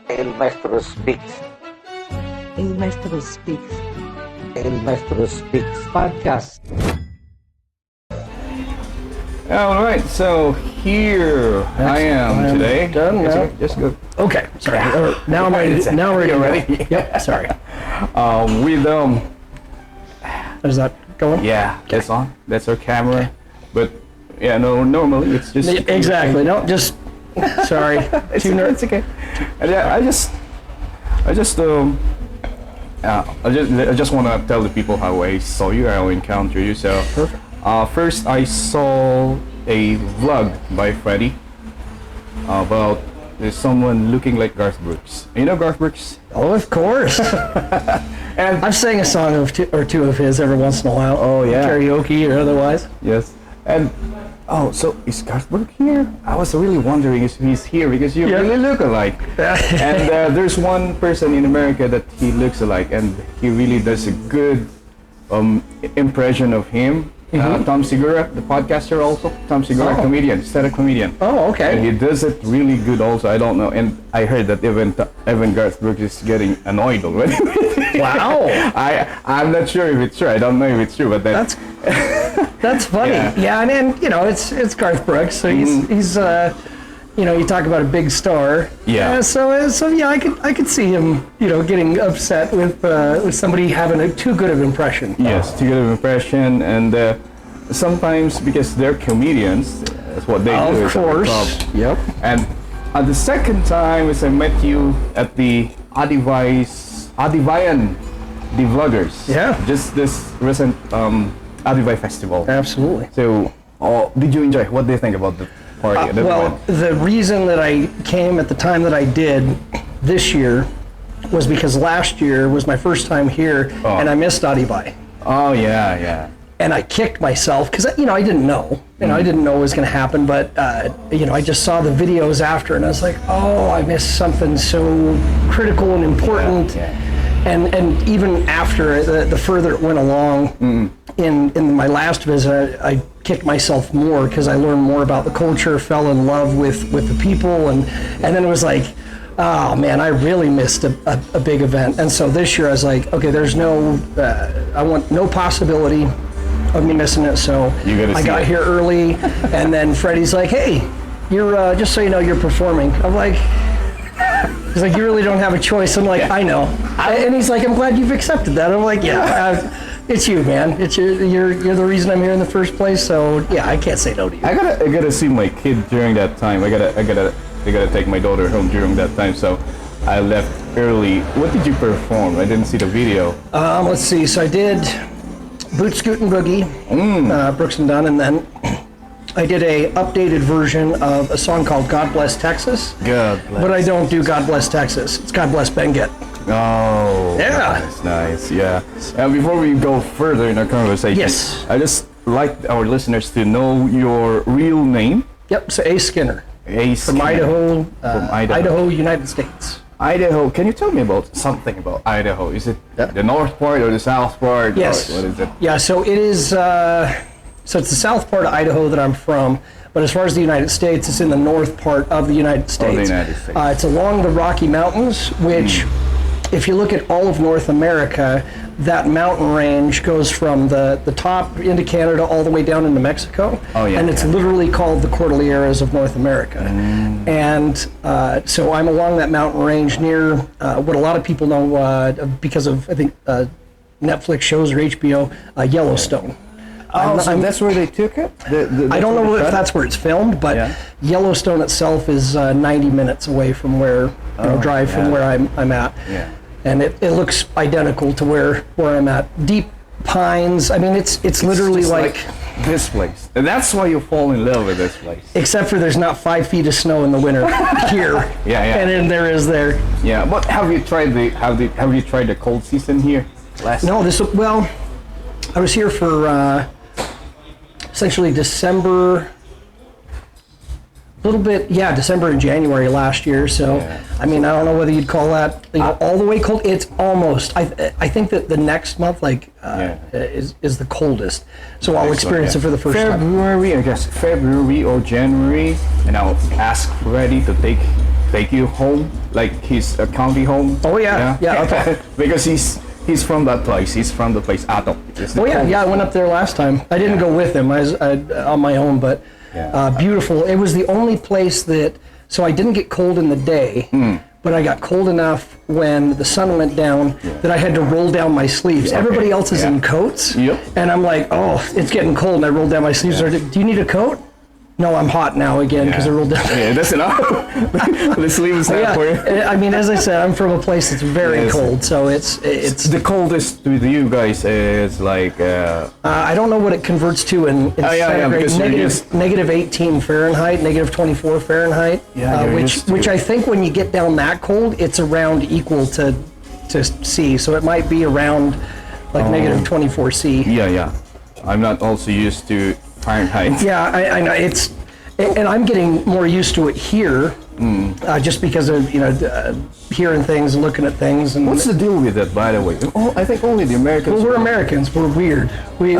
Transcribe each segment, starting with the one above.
El Maestro Speaks. El Maestro Speaks. El Maestro Speaks Podcast. All right, so here I am today. Done now. Just go. Okay, sorry. Now I'm ready. Now we're ready. Yep. Sorry. With Is that going? yeah, that's on. That's our camera. But yeah, no, normally it's just Exactly. No, just sorry. It's okay. And yeah, I just want to tell the people how I saw you, how I encountered you. So Perfect. first I saw a vlog by Freddie about there's someone looking like Garth Brooks. You know Garth Brooks? Oh, of course. And I've sang a song or two of his every once in a while. Oh, yeah. Karaoke or otherwise. yes, and so is Garth Brooks here? I was really wondering if he's here because you Yeah. really look alike. And there's one person in America that he looks alike, and he really does a good impression of him. Tom Segura, the podcaster, also Tom Segura, Oh. comedian, stand-up comedian. Oh, And okay. he does it really good also. I don't know, and I heard that even Garth Brooks is getting annoyed already. Wow. I'm not sure if it's true. I don't know if it's true, but That's funny. Yeah. Yeah, and you know, it's Garth Brooks, so he's you talk about a big star. Yeah. So yeah, I could see him, getting upset with somebody having a too good of impression. yes, to get an impression, and sometimes because they're comedians, that's what they do. Of is at the course. club. Yep. And the second time is I met you at the Adivayan the Vloggers. Yeah. Just this recent Adivay festival. Absolutely. So, did you enjoy? What do you think about the party? The Well, event? the reason that I came at the time that I did this year was because last year was my first time here, and I missed Adivay. Oh yeah. And I kicked myself because I didn't know. I didn't know what was going to happen, but I just saw the videos after, and I was like, oh, I missed something so critical and important. Yeah. And even after the further it went along, in my last visit, I kicked myself more because I learned more about the culture, fell in love with the people, and then it was like, oh man, I really missed a big event. And so this year I was like, okay, there's I want no possibility of me missing it. So You gotta I see got it. here early, and then Freddie's like, hey, you're just so you know, you're performing. I'm like, he's like, you really don't have a choice. I'm like, I know. And he's like, I'm glad you've accepted that. I'm like, yeah, it's you, man. It's you're the reason I'm here in the first place. So yeah, I can't say no to you. I gotta see my kid during that time. I gotta take my daughter home during that time. So I left early. What did you perform? I didn't see the video. Let's see. So I did Boot Scoot and Boogie, Brooks and Dunn, and then I did a updated version of a song called God Bless Texas. God bless. But I don't do God Bless Texas. It's God Bless Benguet. Oh, Yeah. that's nice. Yeah. And before we go further in our conversation, Yes. I just like our listeners to know your real name. Yep. So A. Skinner Ace from Idaho, Idaho. United States. Idaho. Can you tell me something about Idaho? Is it the north part or the south part? Yes. Or what is it? Yeah. So it is. So it's the south part of Idaho that I'm from. But as far as the United States, it's in the north part of the United States. United States. It's along the Rocky Mountains, which, if you look at all of North America, that mountain range goes from the top into Canada all the way down into Mexico. Oh, yeah, And it's yeah. literally called the Cordilleras of North America. And so I'm along that mountain range near what a lot of people know because of, I think, Netflix shows or HBO, Yellowstone. Oh, so that's where they took it? I don't know if that's where it's filmed, but Yeah. Yellowstone itself is 90 minutes away from where, drive from where I'm at. Yeah. And it looks identical to where I'm at. Deep pines. I mean, it's literally just like, this place. And that's why you fall in love with this place. except for there's not 5 feet of snow in the winter here. Yeah. And then there is there. Yeah, but have you tried the cold season here? No, I was here for essentially December, a little bit, December and January last year. So, Yeah. I mean, I don't know whether you'd call that all the way cold. It's almost. I think that the next month, is the coldest. So I'll experience it for the first time. February or January, and I'll ask Freddie to take take you home, like his county home? Oh yeah. Okay. Because he's from that place. He's from the place Atok. Oh yeah. I went up there last time. I didn't go with him. I was on my own, but beautiful. It was the only place that. So I didn't get cold in the day, but I got cold enough when the sun went down that I had to roll down my sleeves. Everybody else is in coats, and I'm like, oh, it's getting cold, and I rolled down my sleeves. Do you need a coat? No, I'm hot now again because I rolled down. Yeah, that's enough. The sleeve is not for you. I mean, as I said, I'm from a place that's very cold, so it's the coldest with you guys is like. I don't know what it converts to in centigrade. Negative 18 Fahrenheit, negative 24 Fahrenheit. Which I think when you get down that cold, it's around equal to C. So it might be around like negative 24 C. Yeah. I'm not also used to Fahrenheit. Yeah, I know and I'm getting more used to it here, just because of hearing things and looking at things. And what's the deal with that, by the way? Oh, I think only the Americans. Well, we're Americans. We're weird. We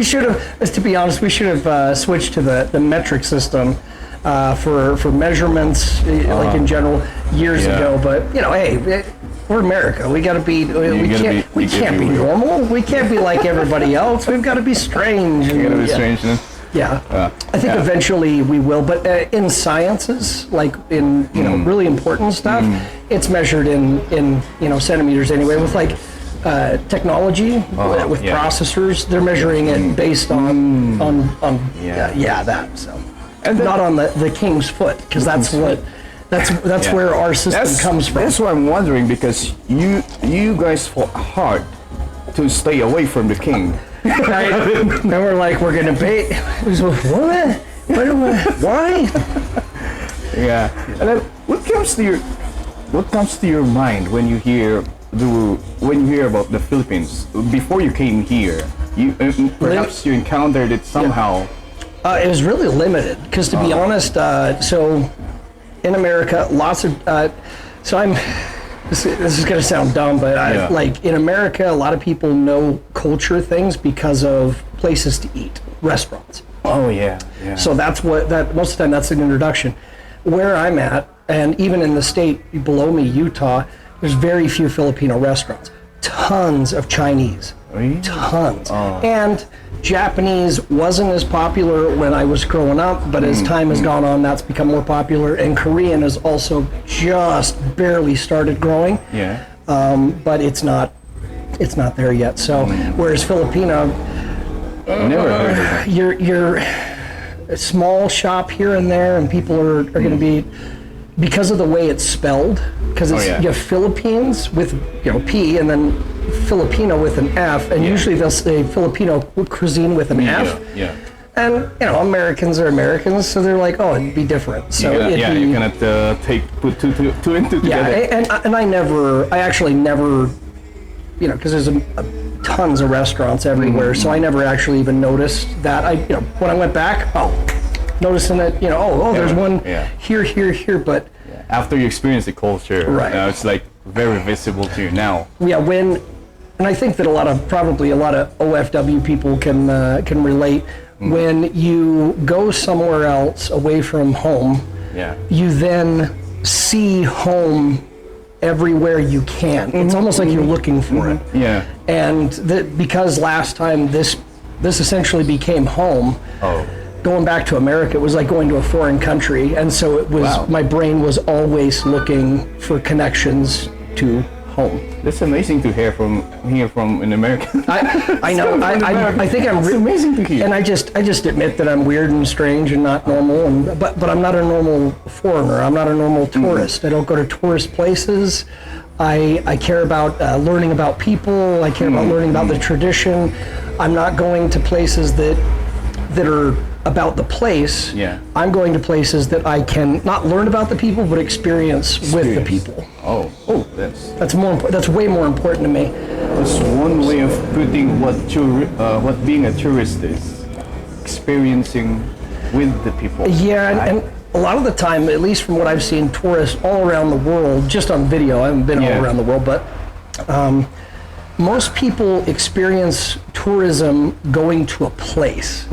should have, to be honest, we should have switched to the metric system for measurements, like in general, years ago. But hey. We're America. We got to be. We can't be normal. We can't be like everybody else. We've got to be strange. You got to be strange. Yeah. I think eventually we will. But in sciences, like in really important stuff, it's measured in centimeters anyway. With like technology, with processors, they're measuring it based on that. So, and not on the king's foot, because that's what. That's where our system comes from. That's what I'm wondering, because you guys fought hard to stay away from the king. And we're like, we're gonna bait. What? Why? Yeah. And then, what comes to your mind when you hear about the Philippines before you came here? Perhaps you encountered it somehow. It was really limited, because to be honest, so. In America, lots of, this is going to sound dumb, but like in America, a lot of people know culture things because of places to eat, restaurants. Oh yeah. So that's most of the time that's an introduction. Where I'm at, and even in the state below me, Utah, there's very few Filipino restaurants. Tons of Chinese. Really? Tons. And Japanese wasn't as popular when I was growing up, but as time has gone on, that's become more popular. And Korean has also just barely started growing. Yeah. But it's not there yet. So whereas Filipino, never heard of it. You're a small shop here and there, and people are going to be, because of the way it's spelled, because you have Philippines with P and then Filipino with an F, and usually they'll say Filipino cuisine with an F. Yeah. And Americans are Americans, so they're like, oh, it'd be different. So you cannot put two and two together. Yeah, and I actually never, because there's tons of restaurants everywhere, so I never actually even noticed that. When I went back, noticing that, there's one here, but after you experience the culture, right, it's like very visible to you now. Yeah, and I think that a lot of OFW people can relate. When you go somewhere else away from home, you then see home everywhere you can. It's almost like you're looking for it. Yeah. And because last time this essentially became home. Going back to America, it was like going to a foreign country, and so it was. My brain was always looking for connections to home. That's amazing to hear from an American. I know. I think I'm. It's amazing to hear. And I just admit that I'm weird and strange and not normal. But I'm not a normal foreigner. I'm not a normal tourist. I don't go to tourist places. I care about learning about people. I care about learning about the tradition. I'm not going to places that are about the place. Yeah. I'm going to places that I can not learn about the people, but experience with the people. That's more important. That's way more important to me. That's one way of putting what being a tourist is, experiencing with the people. Yeah, and a lot of the time, at least from what I've seen, tourists all around the world, just on video, I haven't been all around the world, but most people experience tourism going to a place.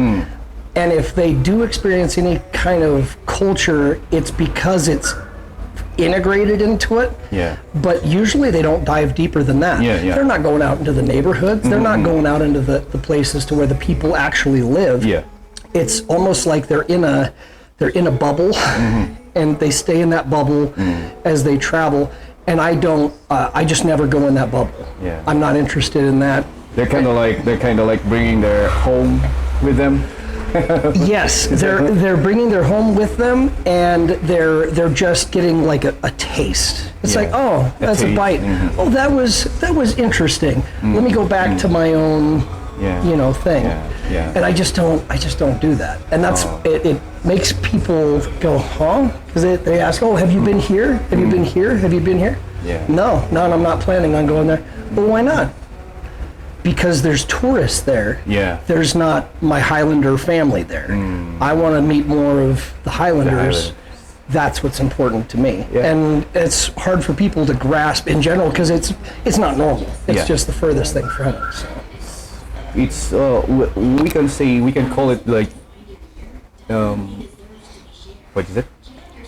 And if they do experience any kind of culture, it's because it's integrated into it. Yeah. But usually they don't dive deeper than that. Yeah, yeah. They're not going out into the neighborhoods. They're not going out into the places to where the people actually live. Yeah. It's almost like they're in a bubble, and they stay in that bubble as they travel. And I don't. I just never go in that bubble. Yeah. I'm not interested in that. They're kind of like bringing their home with them. Yes, they're bringing their home with them, and they're just getting like a taste. It's like, oh, that's a bite. Oh, that was interesting. Let me go back to my own, thing. Yeah. And I just don't do that. And that's it makes people go, huh? Because they ask, oh, have you been here? Have you been here? Have you been here? Yeah. No, I'm not planning on going there. Well, why not? Because there's tourists there. Yeah. There's not my Highlander family there. I want to meet more of the Highlanders. That's what's important to me. Yeah. And it's hard for people to grasp in general because it's not normal. It's just the furthest thing from it. So. It's we can call it like what is it?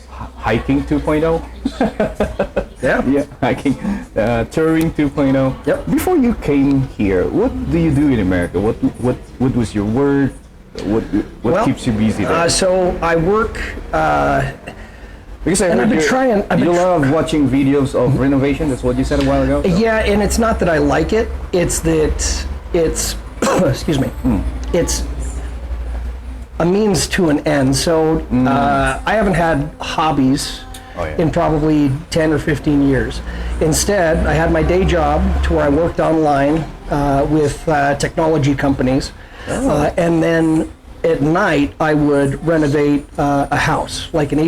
Hiking 2.0. Yeah. Hiking, touring 2.0. Yep. Before you came here, what do you do in America? What was your work? What keeps you busy there? So I work. Because I heard you love watching videos of renovation. That's what you said a while ago. Yeah, and it's not that I like it. It's that it's excuse me. It's a means to an end. So I haven't had hobbies in probably 10 or 15 years. Instead, I had my day job to where I worked online with technology companies. And then at night, I would renovate a house, like an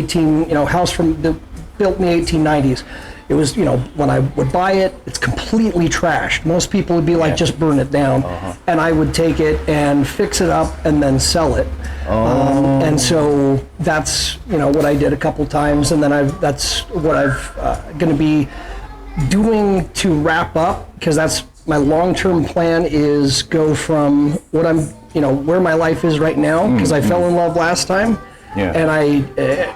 house built in the 1890s. It was, when I would buy it, it's completely trashed. Most people would be like, just burn it down. And I would take it and fix it up and then sell it. And so that's, what I did a couple times. And then that's what I've going to be doing to wrap up, because that's my long-term plan, is go from what I'm, where my life is right now, because I fell in love last time. And I,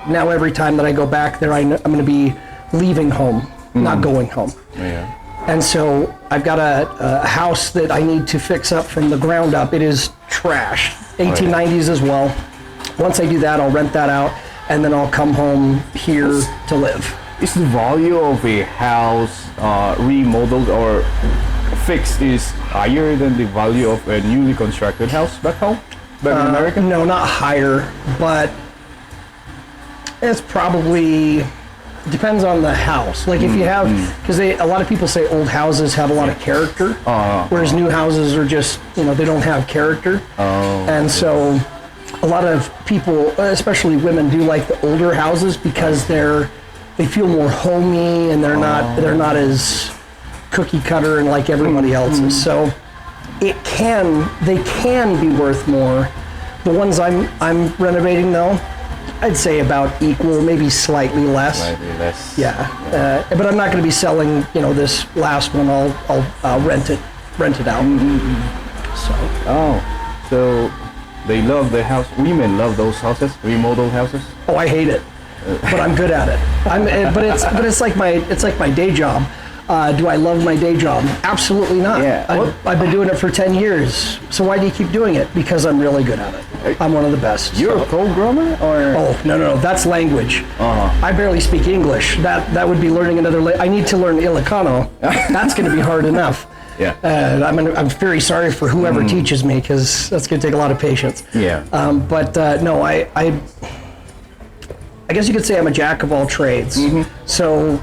now every time that I go back there, I'm going to be leaving home, not going home. And so I've got a house that I need to fix up from the ground up. It is trashed, 1890s as well. Once I do that, I'll rent that out, and then I'll come home here to live. Is the value of a house remodeled or fixed is higher than the value of a newly constructed house back home, back in America? No, not higher, but it's probably depends on the house. Like if you have, because a lot of people say old houses have a lot of character, whereas new houses are just, they don't have character. And so a lot of people, especially women, do like the older houses because they feel more homey, and they're not as cookie cutter and like everybody else's. So they can be worth more. The ones I'm renovating though, I'd say about equal, maybe slightly less. Slightly less. Yeah. But I'm not going to be selling, this last one. I'll rent it out. So they love the house. Women love those houses, remodeled houses. Oh, I hate it, but I'm good at it. But it's like my day job. Do I love my day job? Absolutely not. Yeah. I've been doing it for 10 years. So why do you keep doing it? Because I'm really good at it. I'm one of the best. You're a programmer, or? Oh, no. That's language. I barely speak English. That would be learning another language. I need to learn Ilocano. That's going to be hard enough. Yeah. I'm very sorry for whoever teaches me, because that's going to take a lot of patience. Yeah. No, I guess you could say I'm a jack of all trades. So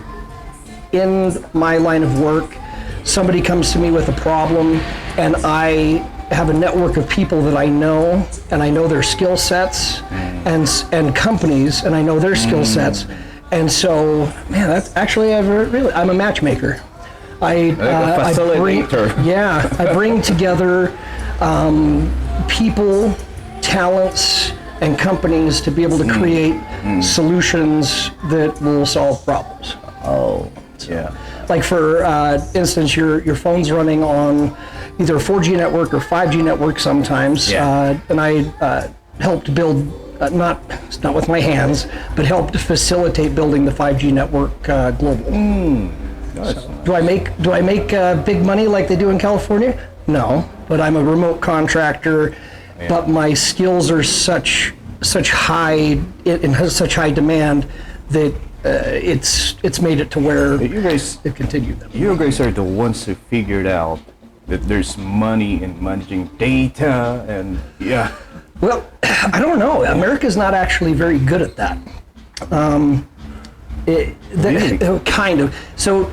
in my line of work, somebody comes to me with a problem, and I have a network of people that I know, and I know their skill sets, and companies, and I know their skill sets. And so, man, that's actually I'm a matchmaker. I bring together people, talents, and companies to be able to create solutions that will solve problems. Like for instance, your phone's running on either a 4G network or 5G network sometimes, and I helped build, not with my hands, but helped facilitate building the 5G network global. Nice. Do I make big money like they do in California? No, but I'm a remote contractor. Yeah. But my skills are such high, it has such high demand that it's made it to where You guys, it continued. you guys are the ones who figured out that there's money in managing data, and yeah. Well, I don't know. America's not actually very good at that. Really? Kind of. So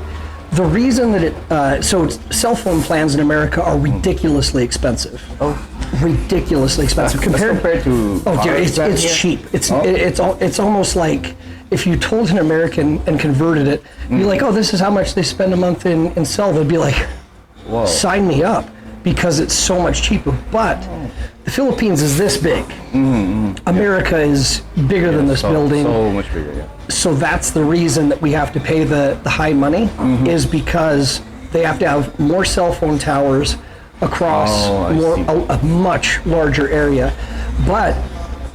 the reason that so cell phone plans in America are ridiculously expensive. Oh. Ridiculously expensive Compared to Oh, dear, ours back it's here? cheap. It's almost like if you told an American and converted it, you're like, oh, this is how much they spend a month in cell. They'd be like, Whoa. sign me up, because it's so much cheaper. But the Philippines is this big. America is bigger than this building. So much bigger, yeah. So that's the reason that we have to pay the high money, is because they have to have more cell phone towers across a much larger area. But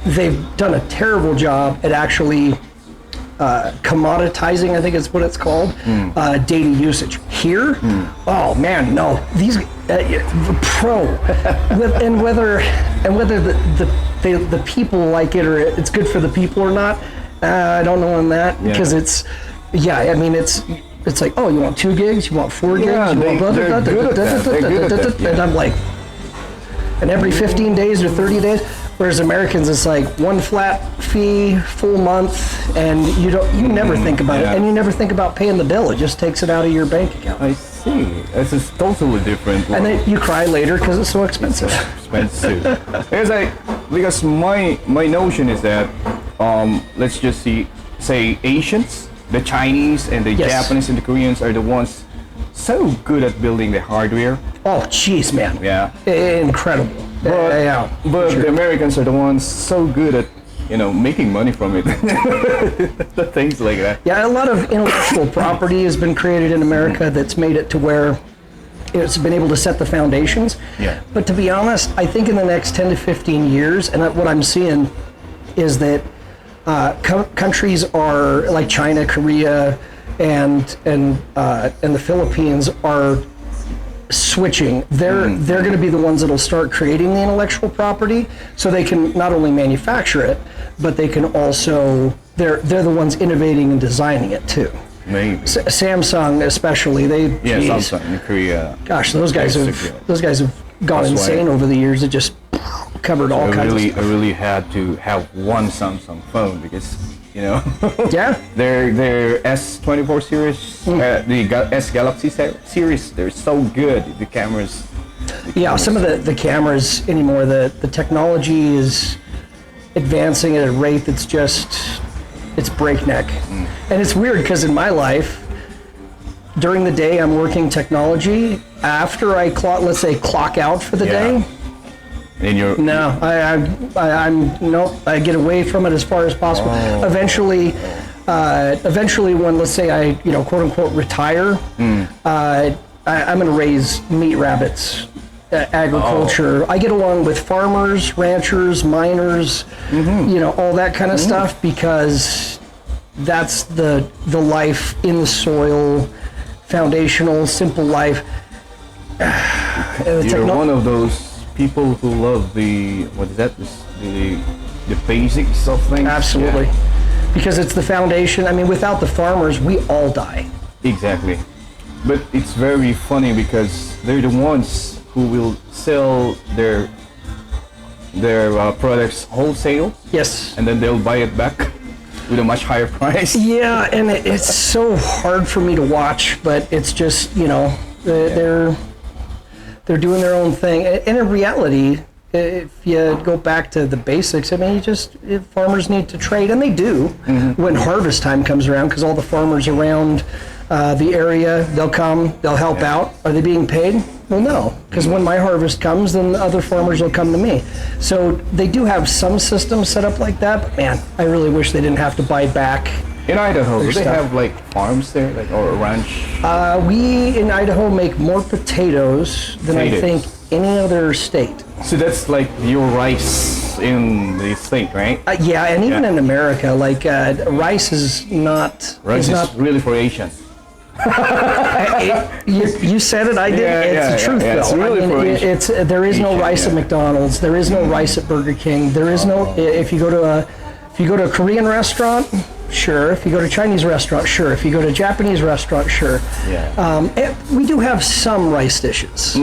they've done a terrible job at actually commoditizing, I think is what it's called, data usage. Here, oh man, no. These and whether the people like it or it's good for the people or not, I don't know on that, because it's like, oh, you want 2 gigs, you want 4 gigs, Yeah, you want they're good at that. They're good at that, yeah. and I'm like, and every 15 days or 30 days. Whereas Americans, it's like one flat fee, full month, and you never think about it, and you never think about paying the bill. It just takes it out of your bank account. I see. This is totally different. And then you cry later because it's so expensive. Expensive. Because my notion is that let's just say Asians, the Chinese and the Yes. Japanese and the Koreans are the ones so good at building the hardware. Oh, jeez, man. Yeah. Incredible. But sure. the Americans are the ones so good at making money from it. Things like that. Yeah, a lot of intellectual property has been created in America that's made it to where it's been able to set the foundations. Yeah. But to be honest, I think in the next 10 to 15 years, and what I'm seeing is that countries are like China, Korea, and the Philippines are switching. They're going to be the ones that'll start creating the intellectual property, so they can not only manufacture it, but they can also they're the ones innovating and designing it too. Maybe. Samsung especially, geez, Samsung in Korea. gosh, those guys have gone That's insane why- over the years. It just covered all kinds of I stuff. really had to have one Samsung phone because Yeah. their S24 series, the S Galaxy series, they're so good. The cameras. Yeah, some of the cameras anymore, the technology is advancing at a rate that's just, it's breakneck. And it's weird because in my life, during the day I'm working technology. After I clock out for the day, And you're no, I get away from it as far as possible. Eventually, when, let's say I, quote unquote, retire, I'm going to raise meat rabbits, agriculture. I get along with farmers, ranchers, miners, all that kind of stuff, because that's the life in the soil, foundational, simple life. you're one of those people who love the basics of things. Absolutely. Yeah. Because it's the foundation. I mean, without the farmers, we all die. Exactly. But it's very funny because they're the ones who will sell their products wholesale, Yes. and then they'll buy it back with a much higher price. Yeah, and it's so hard for me to watch, but it's just, they're doing their own thing. And in reality, if you go back to the basics, I mean, farmers need to trade, and they do when harvest time comes around, because all the farmers around the area, they'll come, they'll help out. Are they being paid? Well, no, because when my harvest comes, then the other farmers will come to me. So they do have some systems set up like that, but man, I really wish they didn't have to buy back. In Idaho, do they stuff. have like farms there, or a ranch? We in Idaho make more potatoes than I think any other state. So that's like your rice rice in the state, right? Yeah, and even Yeah. in America, like rice is not. Rice is is not. really for Asian. You said it. I did. Yeah, it's yeah, the truth, yeah, though. it's really for Asian. It's there is no Asian, rice at yeah. McDonald's. There is no rice at Burger King. There is no. If you go to a Korean restaurant, sure. If you go to a Chinese restaurant, sure. If you go to a Japanese restaurant, sure. Yeah. We do have some rice dishes,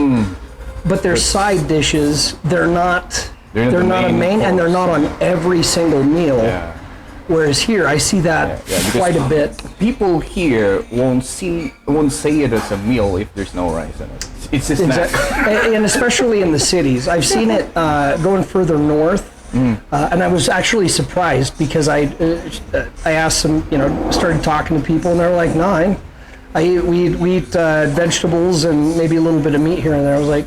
but they're side dishes. They're not. They're They're not a main, and they're not on every single meal. Yeah. Whereas here, I see that because quite a bit. People here won't say it as a meal if there's no rice in it. It's a snack. And especially in the cities, I've seen it going further north, and I was actually surprised because I asked some, started talking to people, and they're like, "No, we eat vegetables and maybe a little bit of meat here and there." I was like,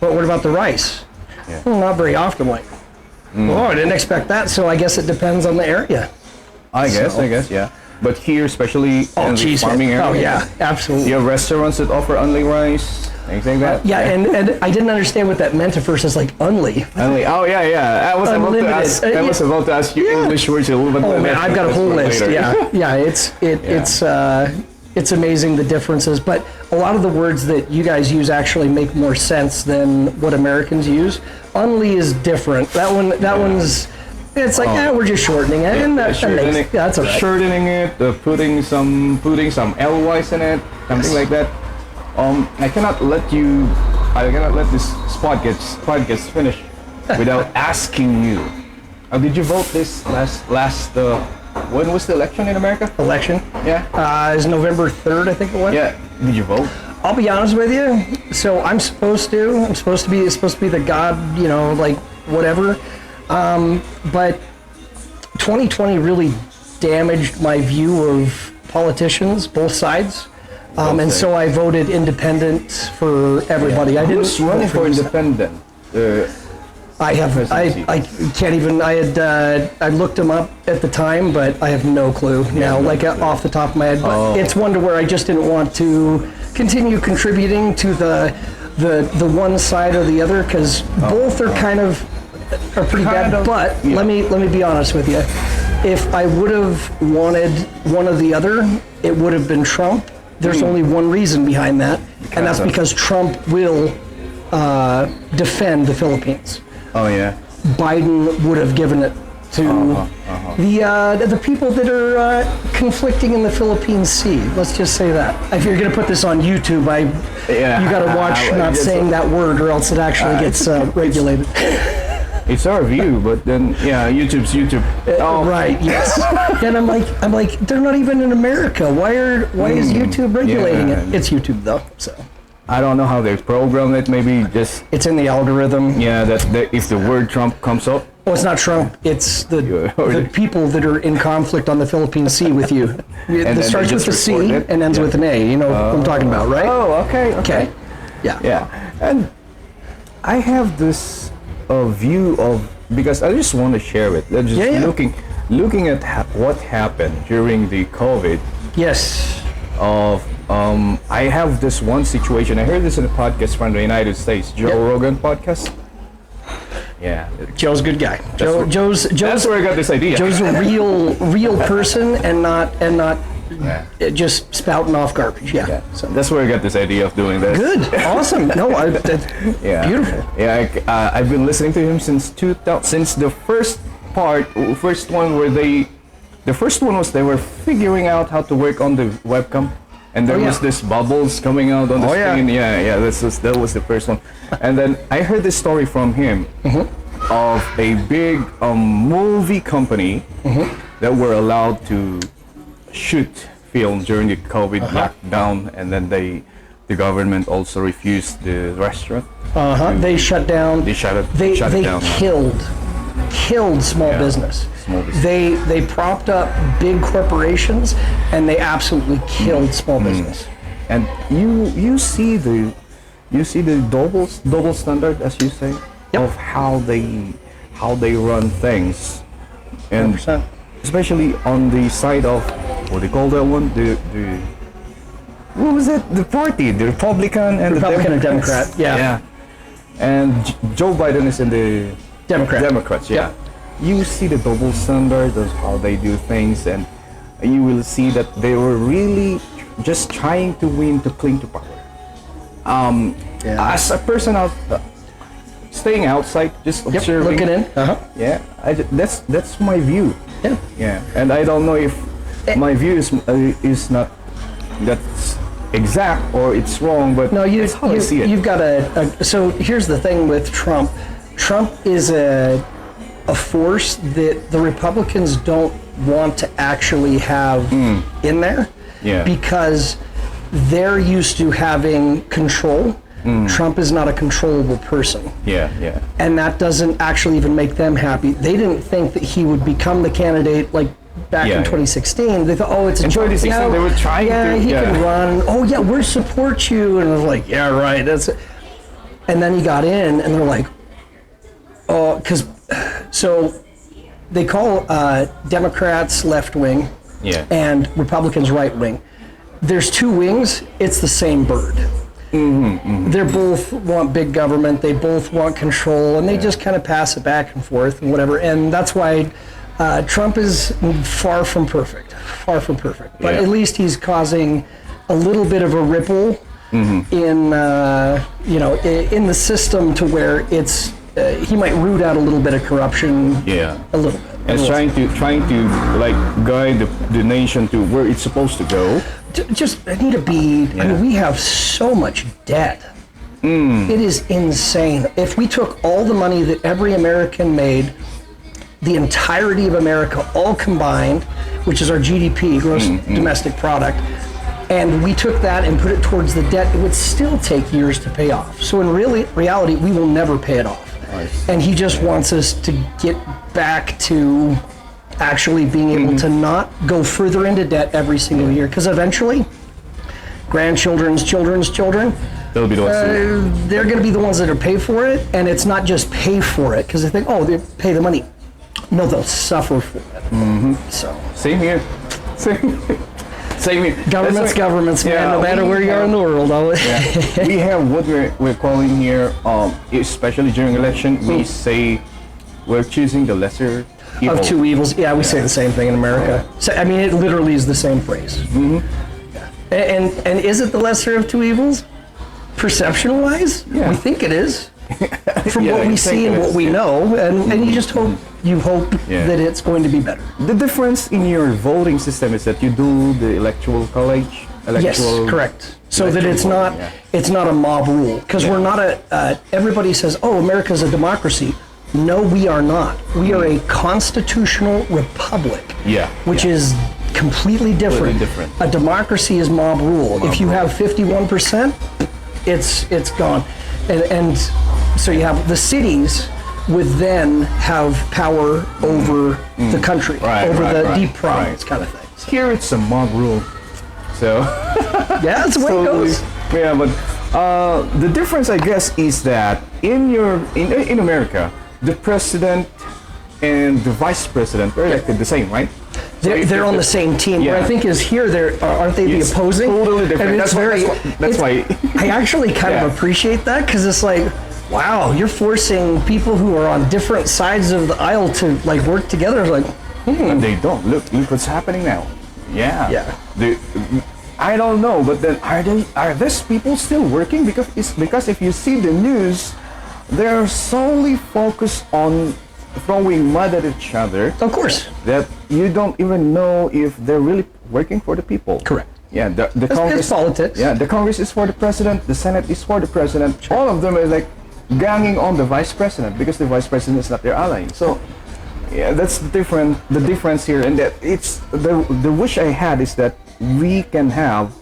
"But what about the rice?" Yeah. Well, not very often. Like, oh, I didn't expect that. So I guess it depends on the area. I guess, yeah. But here, especially in the geez. farming area, Oh yeah, absolutely. you have restaurants that offer only rice, things like that. Yeah, and I didn't understand what that meant at first. It's like only. Only, oh yeah. I was Unlimited. about to ask you English words a little bit. Oh man, I've got a whole list. later. Yeah. It's amazing the differences, but a lot of the words that you guys use actually make more sense than what Americans use. Unli is different. That one's. It's like, we're just shortening it, and that's all right. Shortening it, putting some LYs in it, something like that. I cannot let this podcast finish without asking you. Did you vote this last? When was the election in America? Election. Yeah. Is November 3rd, I think it was. Yeah. Did you vote? I'll be honest with you. So I'm supposed to be the god, like whatever. But 2020 really damaged my view of politicians, both sides. And so I voted independent for everybody. I didn't Who's running for independent? I can't even. I looked them up at the time, but I have no clue now, off the top of my head. But it's one to where I just didn't want to continue contributing to the one side or the other, because both are are pretty bad. But let me be honest with you. If I would have wanted one or the other, it would have been Trump. There's only one reason behind that, and that's because Trump will defend the Philippines. Oh yeah. Biden would have given it to the people that are conflicting in the Philippine Sea. Let's just say that. If you're going to put this on YouTube, you got to watch not saying that word, or else it actually gets regulated. It's our view, but then YouTube's YouTube. Right. Yes. And I'm like, they're not even in America. Why is YouTube regulating it? It's YouTube though, so. I don't know how they program it. Maybe just It's in the algorithm. that if the word Trump comes up. Oh, it's not Trump. It's the people that are in conflict on the Philippine Sea with you. It starts with a C and ends with an A. You know what I'm talking about, right? Oh, okay. Okay. Yeah. Yeah, and I have this view of, because I just want to share it. I'm just looking at what happened during the COVID. Yes. I have this one situation. I heard this in a podcast from the United States, Joe Rogan podcast. Yeah, Joe's a good guy. Joe's that's where I got this idea. Joe's a real person and not just spouting off garbage. Yeah. So that's where I got this idea of doing this. Good. Awesome. No, beautiful. Yeah, I've been listening to him since the first one was they were figuring out how to work on the webcam, and there was this bubbles coming out on the screen. Yeah, that was the first one. And then I heard this story from him of a big movie company that were allowed to shoot film during the COVID lockdown, and then the government also refused the restaurant. They shut down. They shut it down. Killed small business. They propped up big corporations, and they absolutely killed small business. And you see the double standard, as you say, of how they run things, and 100%. especially on the side of what they call that one, the what was it? The party, the Republican and and Democrat. Yeah. And Joe Biden is in the Democrats, yeah. Yep. You see the double standard of how they do things, and you will see that they were really just trying to win to cling to power. As a person out, staying outside, just observing, looking in. yeah, that's my view. Yeah. And I don't know if my view is not that's exact or it's wrong, but No, that's how I see it. you've got so here's the thing with Trump. Trump is a force that the Republicans don't want to actually have in there, because they're used to having control. Trump is not a controllable person. Yeah. And that doesn't actually even make them happy. They didn't think that he would become the candidate like back in 2016. They thought, oh, it's a in 2016 they were trying to. he can run. Oh yeah, we'll support you. And I was like, yeah, right. That's it. And then he got in, and they're like, oh, because so they call Democrats left wing, and Republicans right wing. There's two wings. It's the same bird. They both want big government. They both want control, and they just kind of pass it back and forth and whatever. And that's why Trump is far from perfect. But at least he's causing a little bit of a ripple in in the system to where it's he might root out a little bit of corruption. A little bit. And it's trying to like guide the nation to where it's supposed to go. Just need to be. I mean, we have so much debt. It is insane. If we took all the money that every American made, the entirety of America, all combined, which is our GDP, gross domestic product, and we took that and put it towards the debt, it would still take years to pay off. So in reality, we will never pay it off. Nice. And he just wants us to get back to actually being able to not go further into debt every single year, because eventually grandchildren's children, they'll be the ones they're going to be the ones that are pay for it. And it's not just pay for it because they think, oh, they pay the money. No, they'll suffer for it. So same here. Same here. Governments, man, no matter where you are in the world. We have what we're calling here, especially during election, we say we're choosing the lesser evil. Of two evils. Yeah, we say the same thing in America. So, I mean, it literally is the same phrase. And is it the lesser of two evils? Perception-wise, we think it is. From what we see and what we know, and you just hope that it's going to be better. The difference in your voting system is that you do the electoral college. Yes, correct. So that it's not a mob rule, because we're not everybody says, oh, America's a democracy. No, we are not. We are a constitutional republic, which is completely different. A democracy is mob rule. If you have 51%, it's gone. And so you have the cities would then have power over the country, over the deep province kind of thing. So. Here it's a mob rule. So yeah, that's the way it goes. Yeah, but the difference, I guess, is that in America, the president and the vice president are elected the same, right? They're on the same team. What I think is here, aren't they the opposing? Totally different. And that's why. I actually kind of appreciate that, because it's like, wow, you're forcing people who are on different sides of the aisle to like work together. Like, But they don't. Look what's happening now. Yeah. I don't know, but then are these people still working? Because if you see the news, they're solely focused on throwing mud at each other. Of course. That you don't even know if they're really working for the people. Correct. Yeah, the Congress. It's politics. Yeah, the Congress is for the president. The Senate is for the president. Sure. All of them are like ganging on the vice president because the vice president is not their ally. So, yeah, that's the difference here. And that it's the wish I had is that we can have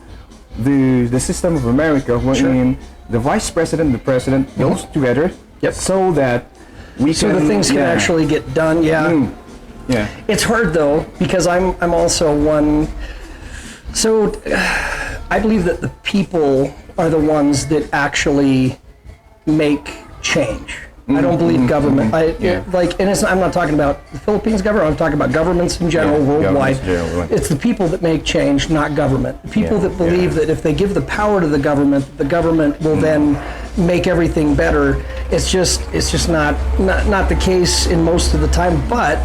the system of America wherein the vice president and the president goes together. So that the things can actually get done. It's hard though, because I'm also one. So I believe that the people are the ones that actually make change. I don't believe government. I'm not talking about the Philippines government. I'm talking about governments in general, worldwide. It's the people that make change, not government. People that believe that if they give the power to the government will then make everything better. it's just not the case in most of the time. But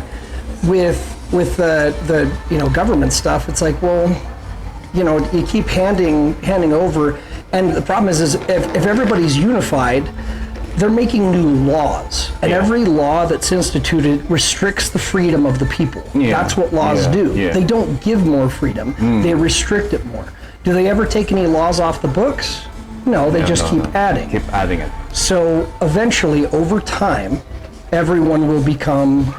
with the government stuff, it's like, well, you keep handing over, and the problem is if everybody's unified, they're making new laws, and every law that's instituted restricts the freedom of the people. That's what laws do. They don't give more freedom, they restrict it more. Do they ever take any laws off the books? No, they just keep adding. Keep adding it. So eventually, over time, everyone will become,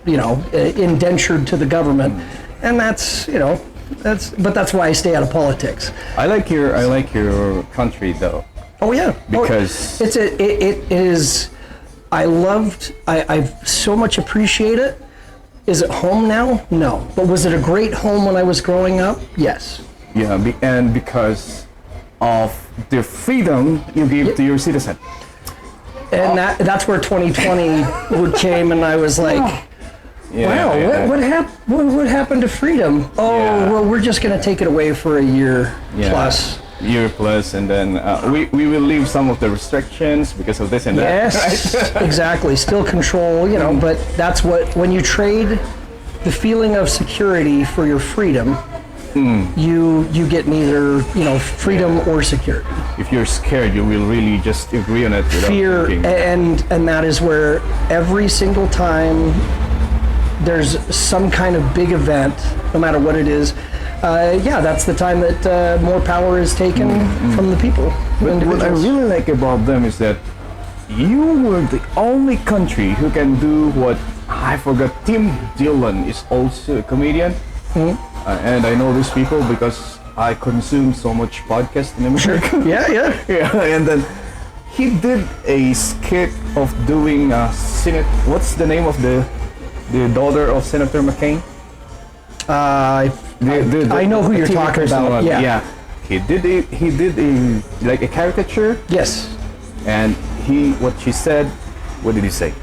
indentured to the government, and that's why I stay out of politics. I like your country though. Oh yeah, because it is. I so much appreciate it. Is it home now? No, but was it a great home when I was growing up? Yes. Yeah, and because of the freedom you give to your citizen. And that's where 2020 came, and I was like, wow, what happened to freedom? Oh, well, we're just going to take it away for a year plus. Year plus, and then we will leave some of the restrictions because of this and that. Yes, right? Exactly. Still control, but that's when you trade the feeling of security for your freedom, you get neither freedom or security. If you're scared, you will really just agree on it without fear thinking. and that is where every single time there's some kind of big event, no matter what it is, that's the time that more power is taken from the people. But what I really like about them is that you were the only country who can do what I forgot. Tim Dillon is also a comedian, and I know these people because I consume so much podcast in America. Yeah. And then he did a skit of doing Senate. What's the name of the daughter of Senator McCain? I know who you're talking about. Yeah. He did a caricature. Yes. And what did he say?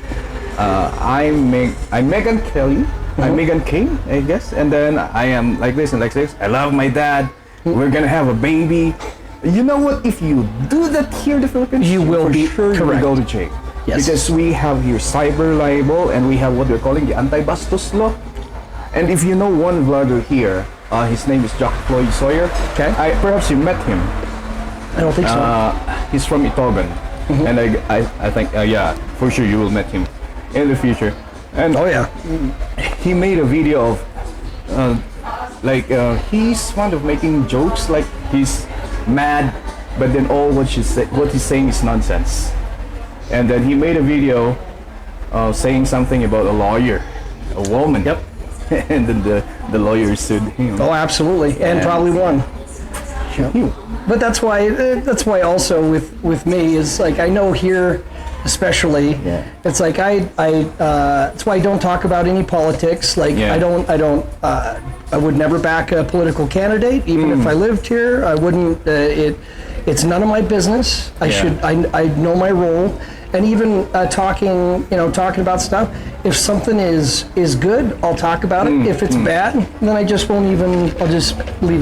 I'm Meghan Kelly. I'm Meghan King, I guess. And then I am like this and like this. I love my dad. We're gonna have a baby. You know what? If you do that here in the Philippines, you will be sure you will go to jail. Yes. Because we have here cyber libel, and we have what we're calling the anti-bastos law. And if you know one vlogger here, his name is Jack Floyd Sawyer. Okay. Perhaps you met him. I don't think so. He's from Itogan, and I think for sure you will meet him in the future. And he made a video of he's fond of making jokes, like he's mad, but then all what he's saying is nonsense. And then he made a video saying something about a lawyer, a woman. Yep. And then the lawyer sued him. Oh, absolutely, and probably won. But that's why also with me is like, I know here especially, it's like that's why I don't talk about any politics. Like I would never back a political candidate, even if I lived here. I wouldn't. It's none of my business. I know my role. And even talking about stuff. If something is good, I'll talk about it. If it's bad, then I'll just leave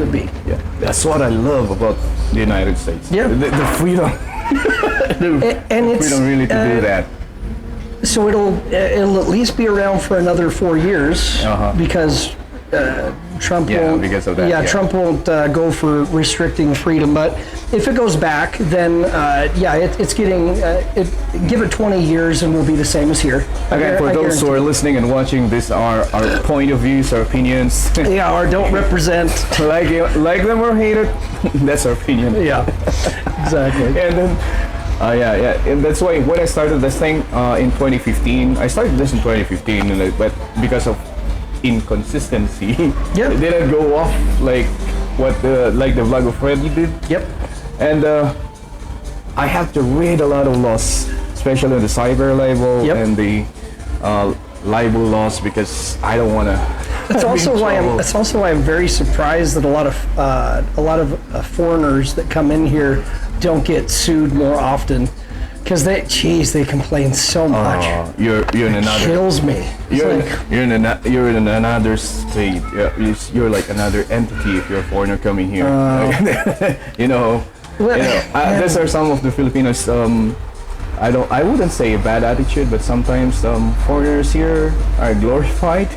it be. Yeah, that's what I love about the United States. Yeah, the freedom. and it's freedom really to do that. So it'll at least be around for another 4 years because Trump won't. Because of that. Trump won't go for restricting freedom. But if it goes back, then it's getting. Give it 20 years, and we'll be the same as here. Again, for those who are listening and watching, this are our point of views, our opinions. Or don't represent. like them or hate it, that's our opinion. Yeah, exactly. And then, and that's why when I started this thing in 2015, I started this in 2015, but because of inconsistency, it didn't go off like the vlog of Freddy did. Yep. And I have to read a lot of laws, especially the cyber libel and the libel laws, because I don't want to. That's also why I'm very surprised that a lot of foreigners that come in here don't get sued more often, because they complain so much. You're in another. Kills me. You're in another state. You're like another entity if you're a foreigner coming here. These are some of the Filipinos I wouldn't say a bad attitude, but sometimes foreigners here are glorified.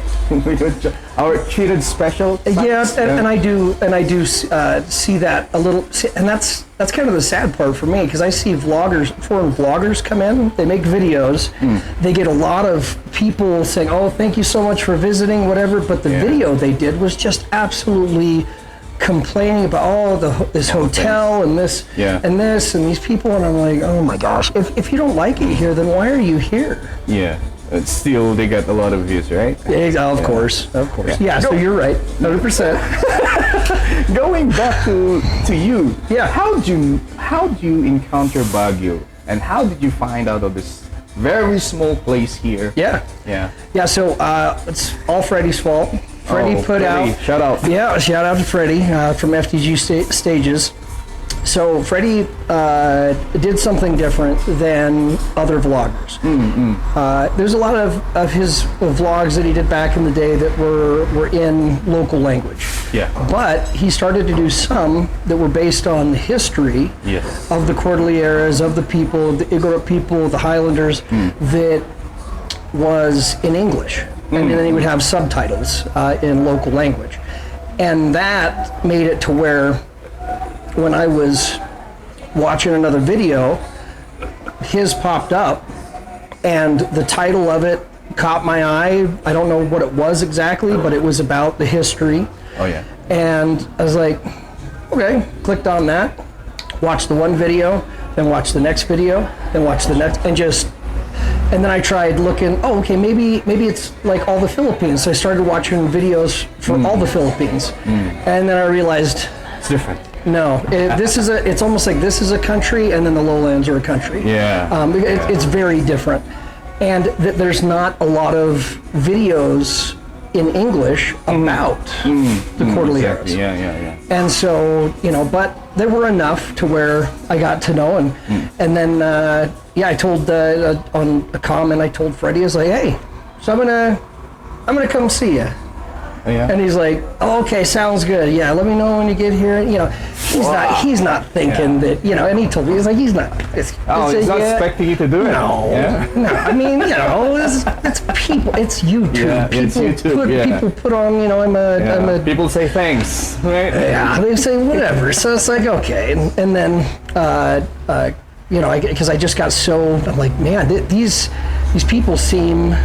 Are treated special. Yeah, and I do see that a little, and that's kind of the sad part for me, because I see foreign vloggers come in, they make videos, they get a lot of people saying, "Oh, thank you so much for visiting," whatever, but the video they did was just absolutely complaining about this hotel and this and this and these people, and I'm like, oh my gosh, if you don't like it here, then why are you here? Yeah. Still, they get a lot of views, right? Yeah, of course. Yeah, so you're right, 100%. Going back to you, Yeah. How do you encounter Baguio, and how did you find out of this very small place here? Yeah. So it's all Freddie's fault. Freddie put out. Shout out. Yeah, shout out to Freddie from FTG Stages. So Freddie did something different than other vloggers. There's a lot of his vlogs that he did back in the day that were in local language. Yeah. But he started to do some that were based on the history of the Cordilleras, of the people, the Igorot people, the Highlanders, that was in English. And then he would have subtitles in local language. And that made it to where when I was watching another video, his popped up, and the title of it caught my eye. I don't know what it was exactly, but it was about the history. Oh yeah. And I was like, okay, clicked on that, watched the one video, then watched the next video, then watched the next, and then I tried looking, oh, okay, maybe it's like all the Philippines. So I started watching videos for all the Philippines. And then I realized, It's different. no, it's almost like this is a country and then the lowlands are a country. Yeah. It's very different. And there's not a lot of videos in English about the Cordilleras. Exactly. Yeah. And so, but there were enough to where I got to know, and then I told on a comment, I told Freddie, I was like, hey, so I'm gonna come see you. Oh, yeah. And he's like, oh, okay, sounds good. Yeah, let me know when you get here. He's not thinking that, and he told me, he's like, he's not. He's not expecting you to do it. No. I mean, it's people. It's YouTube. Yeah, it's YouTube. People put on, I'm a. People say thanks, right? Yeah, they say whatever. So it's like, okay, and then because I just got so, I'm like, man, these people seem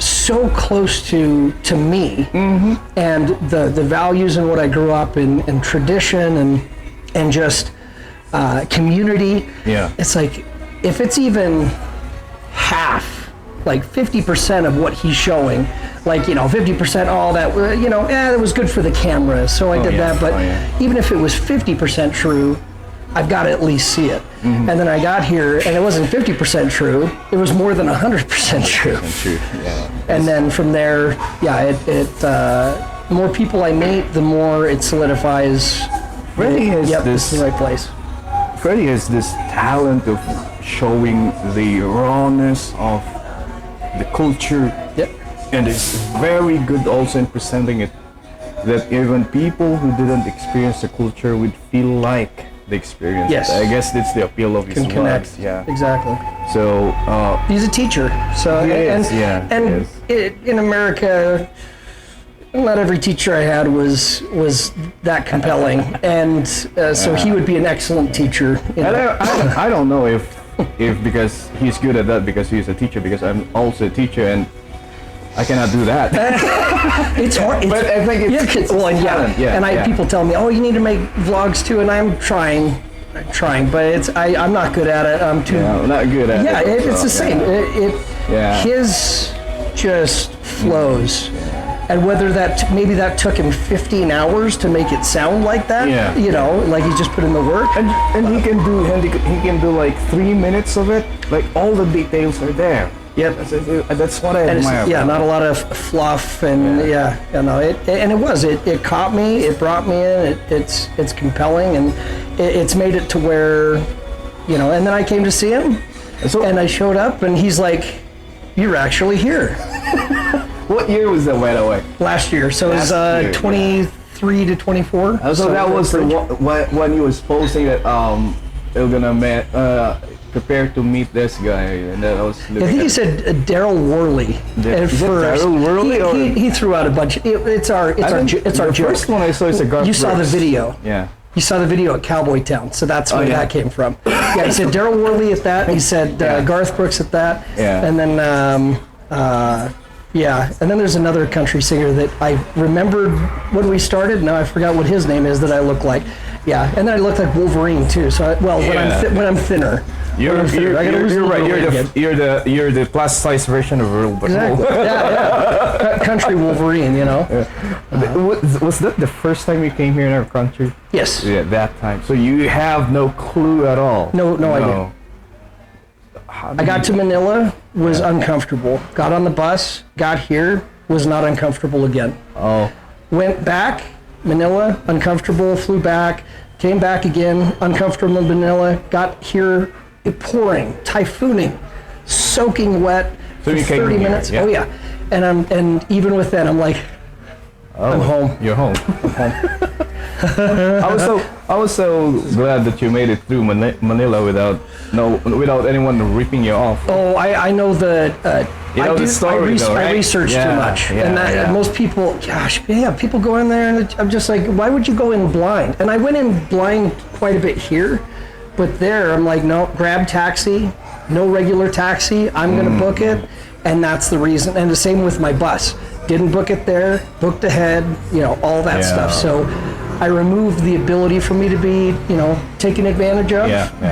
so close to me, and the values and what I grew up in, and tradition and just community. Yeah, it's like, if it's even half, like 50% of what he's showing, like 50%, all that, that was good for the camera, so I did that. But even if it was 50% true, I've got to at least see it. And then I got here, and it wasn't 50% true. It was more than 100% true. Yeah. And then from there, the more people I meet, the more it solidifies. Freddie has this is the right place. Freddie has this talent of showing the rawness of the culture. Yep. And it's very good also in presenting it, that even people who didn't experience the culture would feel like the experience. Yes. I guess that's the appeal of his Can connect. vlogs. Yeah. Exactly. So he's a teacher. So in America, not every teacher I had was that compelling, and so he would be an excellent teacher. I don't know if because he's good at that because he's a teacher, because I'm also a teacher and I cannot do that. It's hard. But I think it's talent. And people tell me, oh, you need to make vlogs too, and I'm trying, but I'm not good at it. I'm too. Yeah, not good at it. Yeah, it's the same. Yeah. His just flows. Yeah. And whether maybe that took him 15 hours to make it sound like that, like he just put in the work. And he can do like 3 minutes of it. Like all the details are there. Yep. That's what I admire. Not a lot of fluff and it caught me. It brought me in. It's compelling, and it's made it to where, And then I came to see him, and I showed up, and he's like, "You're actually here." What year was that, by the way? Last year. So it was 23 to 24. So that was when he was posting that prepare to meet this guy, and then I was I think he said Daryl Worley at Is it first. Daryl Worley, or- He threw out a bunch. It's our the joke. first one I saw is a Garth You saw the Brooks. video. Yeah. You saw the video at Cowboy Town, so that's where yeah. that came from. Yeah, he said Daryl Worley at that. He said Yeah. Garth Brooks at that. Yeah. And then and then there's another country singer that I remembered when we started. Now I forgot what his name is that I look like. Yeah, and then I look like Wolverine too. So when I'm thinner. You're I gotta lose a right. little weight again. You're the plus size version of Earl. Exactly. Yeah. Country Wolverine, you know. Was that the first time you came here in our country? Yes. Yeah, that time. So you have no clue at all. No idea. I got to Manila, was uncomfortable. Got on the bus, got here, was not uncomfortable again. Oh. Went back, Manila, uncomfortable, flew back, came back again, uncomfortable in Manila, got here, pouring, typhooning, soaking wet So for you came 30 here, minutes. yeah. Oh yeah. And even with that, I'm like, I'm home. You're home. I'm home. I was so glad that you made it through Manila without anyone ripping you off. Oh, I know the. You know the story, though, right? I research Yeah, too much, yeah, and yeah. most people, gosh, yeah, people go in there, and I'm just like, why would you go in blind? And I went in blind quite a bit here, but there, I'm like, no, grab taxi, no regular taxi. I'm gonna book it, and that's the reason. And the same with my bus. Didn't book it there, booked ahead, all that Yeah. stuff. So I removed the ability for me to be, taken advantage of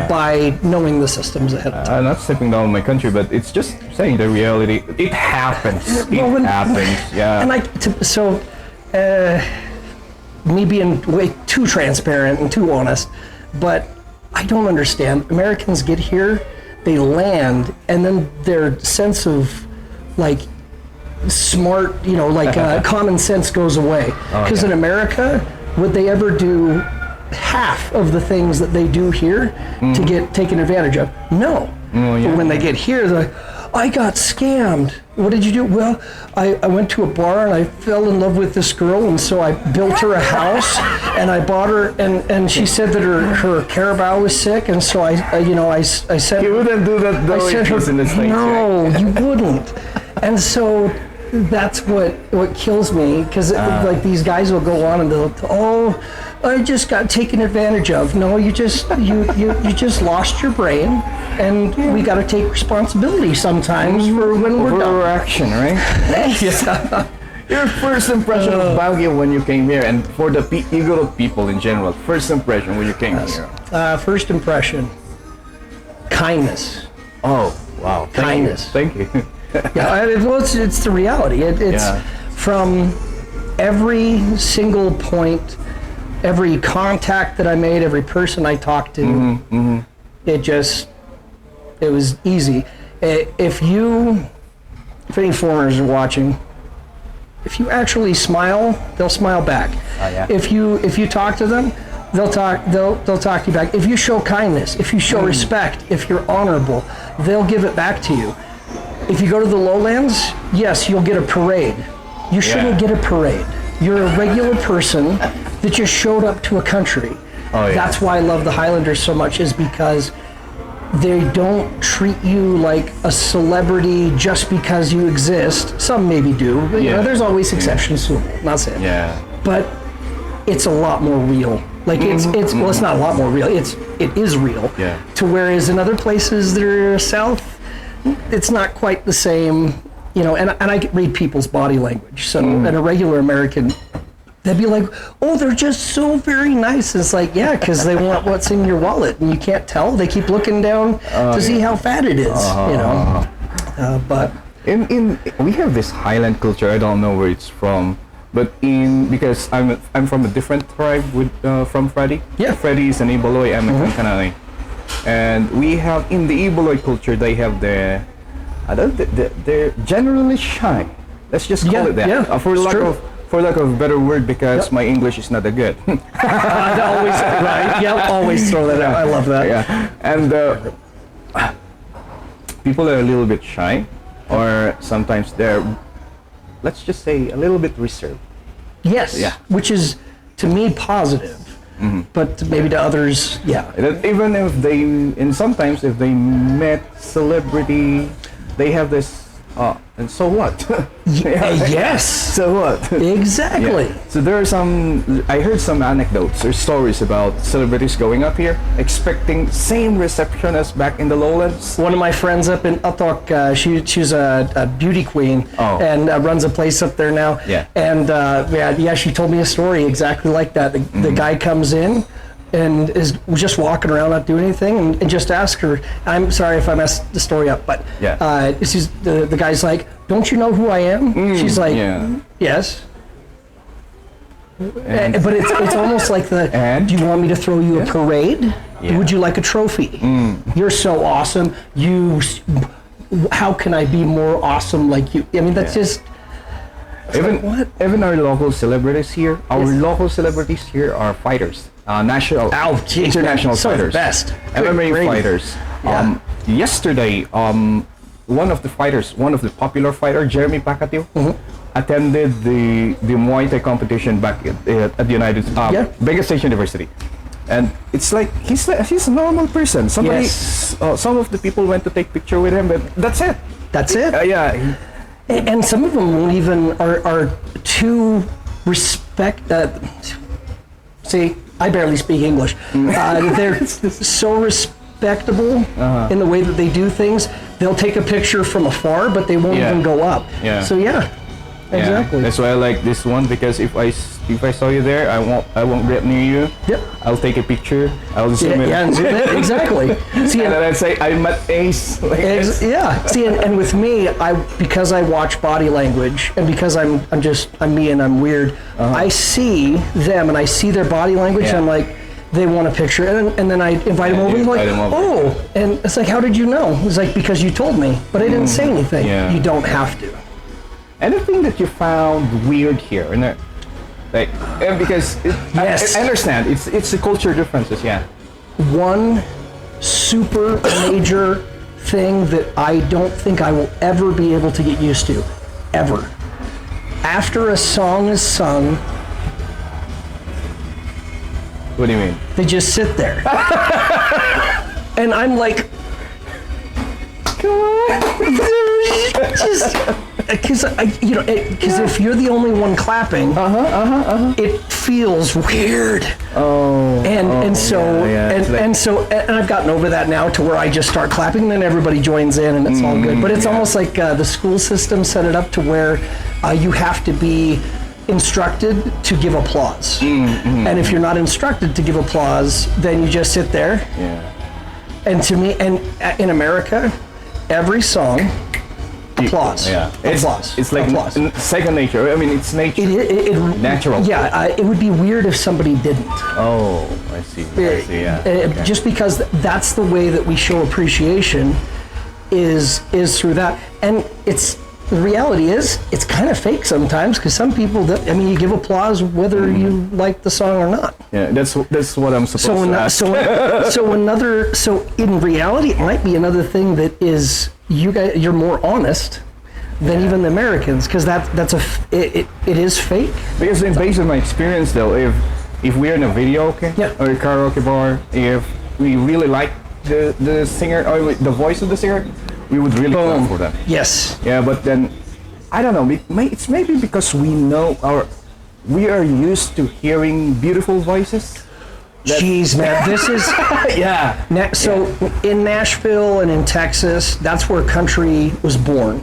by knowing the systems ahead of time. I'm not stepping down my country, but it's just saying the reality. It happens. It happens. Yeah. And me being way too transparent and too honest, but I don't understand. Americans get here, they land, and then their sense of smart, common sense goes away. Because in America, would they ever do half of the things that they do here to get taken advantage of? No. But when they get here, they're like, I got scammed. What did you do? Well, I went to a bar and I fell in love with this girl, and so I built her a house and I bought her, and she said that her carabao was sick, and so I sent. You wouldn't do that though. I sent her. In the States, No, you wouldn't. And so that's what kills me, because these guys will go on and they'll, I just got taken advantage of. No, you just lost your brain, and we got to take responsibility sometimes for when we're done. Overaction, right? Yeah. Your first impression of Baguio when you came here, and for the Igorot people in general, first impression when you came here. First impression, kindness. Oh, wow. Kindness. Thank you. Yeah, it's the reality. It's from every single point, every contact that I made, every person I talked to. It was easy. If any foreigners are watching, if you actually smile, they'll smile back. If you talk to them, they'll talk to you back. If you show kindness, if you show respect, if you're honorable, they'll give it back to you. If you go to the lowlands, yes, you'll get a parade. You shouldn't get a parade. You're a regular person that just showed up to a country. That's why I love the Highlanders so much, is because they don't treat you like a celebrity just because you exist. Some maybe do, but there's always exceptions to it. Not saying. But it's a lot more real. Well, it's not a lot more real. It is real. To whereas in other places that are south, it's not quite the same, and I read people's body language. So, and a regular American, they'd be like, oh, they're just so very nice. It's like, yeah, because they want what's in your wallet, and you can't tell. They keep looking down to see how fat it is, But we have this Highland culture. I don't know where it's from, but because I'm from a different tribe from Freddy. Yeah, Freddy is an Ibaloy. I'm a Kananay. And we have in the Ibaloy culture, they have they're generally shy. Let's just call it that. For lack of a better word, because my English is not that good. Always throw that out. I love that. Yeah, and people are a little bit shy, or sometimes they're, let's just say, a little bit reserved. Yes. Yeah. Which is, to me, positive. but maybe to others, yeah. That even if they, and sometimes if they met celebrity, they have this, and so what? Yes. So what? Exactly. Yeah. So there are some, I heard some anecdotes or stories about celebrities going up here, expecting same reception as back in the lowlands. One of my friends up in Atok, she's a beauty queen and runs a place up there now. Yeah. And she told me a story exactly like that. The guy comes in and is just walking around, not doing anything, and just ask her, I'm sorry if I messed the story up, but the guy's like, don't you know who I am? She's like, yes. But it's almost like do you want me to throw you a parade? Yeah. Would you like a trophy? You're so awesome. How can I be more awesome like you? I mean, that's just... Even our local celebrities here, local celebrities here are fighters. National, international fighters. The best. MMA fighters. Yeah. Yesterday, one of the popular fighter, Jeremy Pacquiao, attended the Muay Thai competition back at the Benguet State University. And it's like he's a normal person. Some of the people went to take picture with him, but that's it. That's it. And some of them won't even are too see, I barely speak English. They're so respectable in the way that they do things. They'll take a picture from afar, but they won't even go up. Yeah. So exactly. That's why I like this one, because if I saw you there, I won't get near you. Yep. I'll take a picture. I'll zoom in. Yeah, exactly. See, and then I'd say I'm at Ace. See, and with me, because I watch body language, and because I'm me and I'm weird, I see them and I see their body language, and I'm like, they want a picture, and then I invite them over, and like, and it's like, how did you know? It's like, because you told me, but I didn't say anything. Yeah. You don't have to. Anything that you found weird here, and because I understand it's the culture differences. Yeah. One super major thing that I don't think I will ever be able to get used to, ever. After a song is sung, what do you mean? They just sit there, and I'm like, come on, just. Because if you're the only one clapping, it feels weird. And so I've gotten over that now to where I just start clapping, and then everybody joins in, and it's all good. But it's almost like the school system set it up to where you have to be instructed to give applause, and if you're not instructed to give applause, then you just sit there. Yeah. And to me, and in America, every song. Applause. Yeah. Applause. It's like second nature. I mean, it's nature. Natural. Yeah. It would be weird if somebody didn't. Oh, I see. Yeah. Just because that's the way that we show appreciation is through that, and the reality is it's kind of fake sometimes, because some people you give applause whether you like the song or not. Yeah, that's what I'm supposed to ask. So in reality, it might be another thing that is you're more honest than even the Americans, because it is fake. Because based on my experience though, if we're in a video or a karaoke bar, if we really like the singer or the voice of the singer, we would really clap for them. Yes. Yeah, but then I don't know. It's maybe because we are used to hearing beautiful voices. Jeez, man, this is So in Nashville and in Texas, that's where country was born.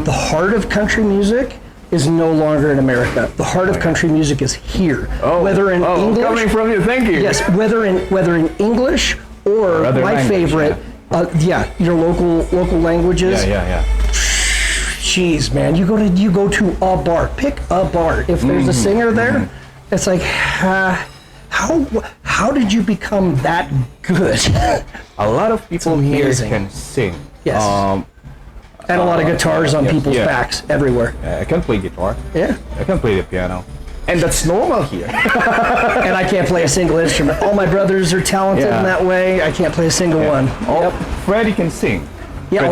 The heart of country music is no longer in America. The heart of country music is here. Whether in English, coming from you, thank you. Yes, whether in English or my favorite. Your local languages. Yeah. Jeez, man, you go to a bar. Pick a bar. If there's a singer there, it's like, how did you become that good? A lot of people here can sing. Yes. And a lot of guitars on people's backs everywhere. I can play guitar. Yeah. I can play the piano. And that's normal here. And I can't play a single instrument. All my brothers are talented in that way. I can't play a single one. Freddie can sing. Yeah,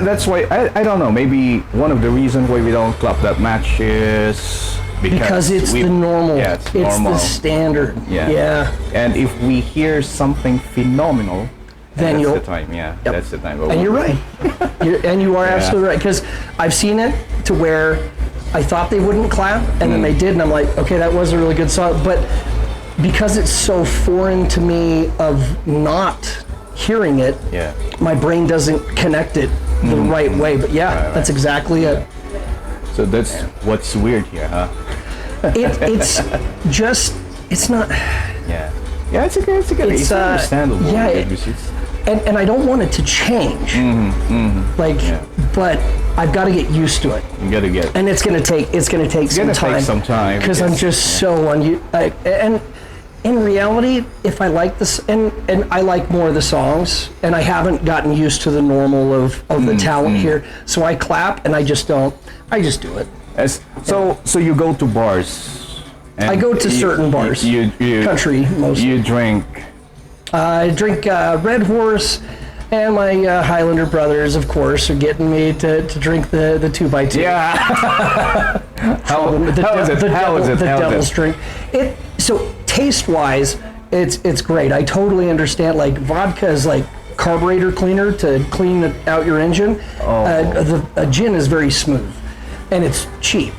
That's why, I don't know, maybe one of the reasons why we don't clap that much is Because it's the normal. Yeah, it's It's normal. the standard. Yeah. Yeah. And if we hear something phenomenal, Then that's you'll. the time. Yeah, Yep. that's the time. And you're right. And you are Yeah. absolutely right. Because I've seen it to where I thought they wouldn't clap, and then they did, and I'm like, okay, that was a really good song. But because it's so foreign to me of not hearing it, Yeah. my brain doesn't connect it the right way. But yeah, Right. that's exactly it. So that's what's weird here, huh? It's just, it's not. Yeah. Yeah, it's okay. It's understandable. yeah, It's just- And I don't want it to change. Like, Yeah. but I've got to get used to it. you gotta get. And it's gonna take some gonna time. take some time, because I'm because- just so and in reality, if I like this, and I like more of the songs, and I haven't gotten used to the normal of the talent here, so I clap and I just do it. So you go to bars. And I go to certain bars. You Country, mostly. You drink. I drink Red Horse, and my Highlander brothers, of course, are getting me to drink the 2x2. Yeah. how is it? The How is it? The How is devil's it? drink. So taste-wise, it's great. I totally understand. Like vodka is like carburetor cleaner to clean out your engine. The gin is very smooth, and it's cheap.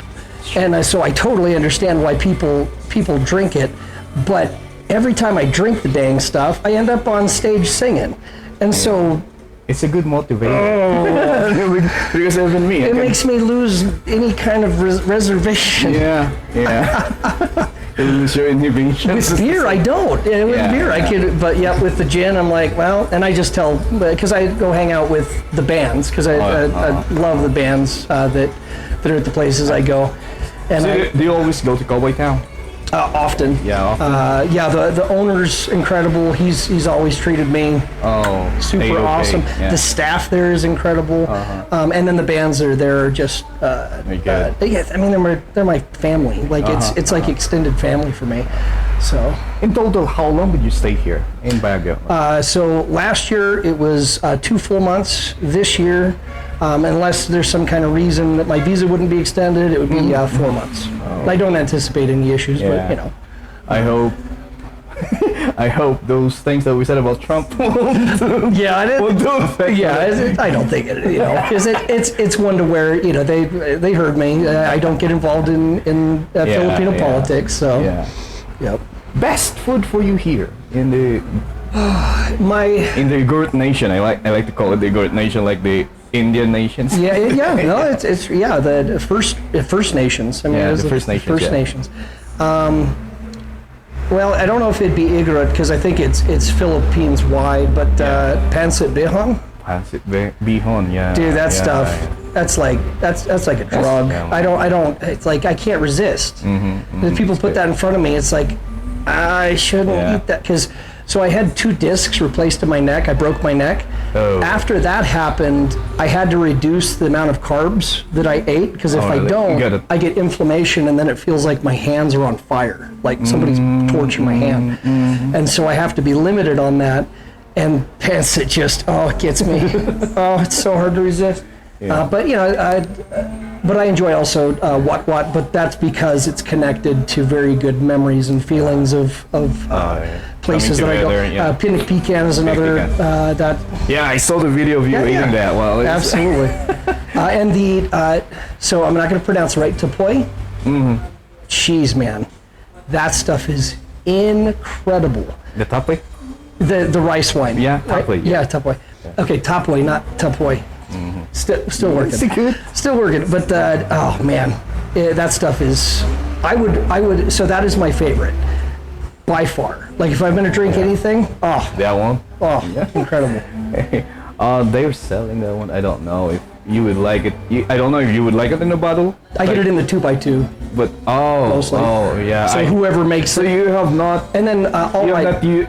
And so I totally understand why people drink it, but every time I drink the dang stuff, I end up on stage singing, and so It's a good motivator. Because even me. it makes me lose any kind of reservation. Yeah. You lose your inhibition. With beer, I don't. Yeah, with Yeah, beer, I yeah. could. But yeah, with the gin, I'm like, well, and I just tell, because I go hang out with the bands, because I love the bands that are at the places I go. And So do you always go to Cowboy Town? often. Yeah, often. Yeah, the owner's incredible. He's always treated me Oh, super A-okay, awesome. yeah. The staff there is incredible, and then the bands that are there are just. Very good. I mean, they're my family. Like it's like extended family for me. So. In total, how long did you stay here in Baguio? So last year it was 2 full months. This year, unless there's some kind of reason that my visa wouldn't be extended, it would be 4 months. I don't anticipate any issues, but Yeah. you know. I hope. I hope those things that we said about Trump won't Yeah, do affect yeah. I don't think it. You know, because it's one to where they heard me. I don't get involved in Filipino yeah. politics. So Yeah. yep. Best food for you here in the My Igorot Nation. I like to call it the Igorot Nation, like the Indian nations. yeah. No, it's the First Nations. I mean, Yeah, it was the First Nations, First yeah. Nations. Well, I don't know if it'd be Igorot because I think it's Philippines wide, but Pancit Bihon, Pancit Bihon, yeah. dude, that yeah, stuff. yeah. That's like a drug. yeah. I don't. It's like I can't resist. If people put that in front of me, it's like I shouldn't Yeah. eat that because. So I had 2 discs replaced in my neck. I broke my neck. Oh. After that happened, I had to reduce the amount of carbs that I ate because if I really? don't, You gotta- I get inflammation and then it feels like my hands are on fire, like somebody's torching my hand. And so I have to be limited on that. And Pancit just, it gets me. It's so hard to resist. Yeah. But I enjoy also what, but that's because it's connected to very good memories and feelings of Yeah. places that Coming I go. together, yeah. Picnic Pecan is another Pecan. that Yeah, I saw the video of you eating that. Well, it's, absolutely. And so I'm not going to pronounce it right. Tapoy, cheese, man, that stuff is incredible. the tapoy. The rice wine. Yeah, right? tapoy, Yeah, yeah. tapoy. Okay, tapoy, not tapoy. Still working. Is it good? Still working. But oh man, that stuff is. I would. So that is my favorite, by far. Like if I'm gonna drink anything, That one. incredible. They're selling that one. I don't know if you would like it. I don't know if you would like it in a bottle. I get it in the 2x2. But Mostly. Yeah. So whoever makes So it, you have not. and then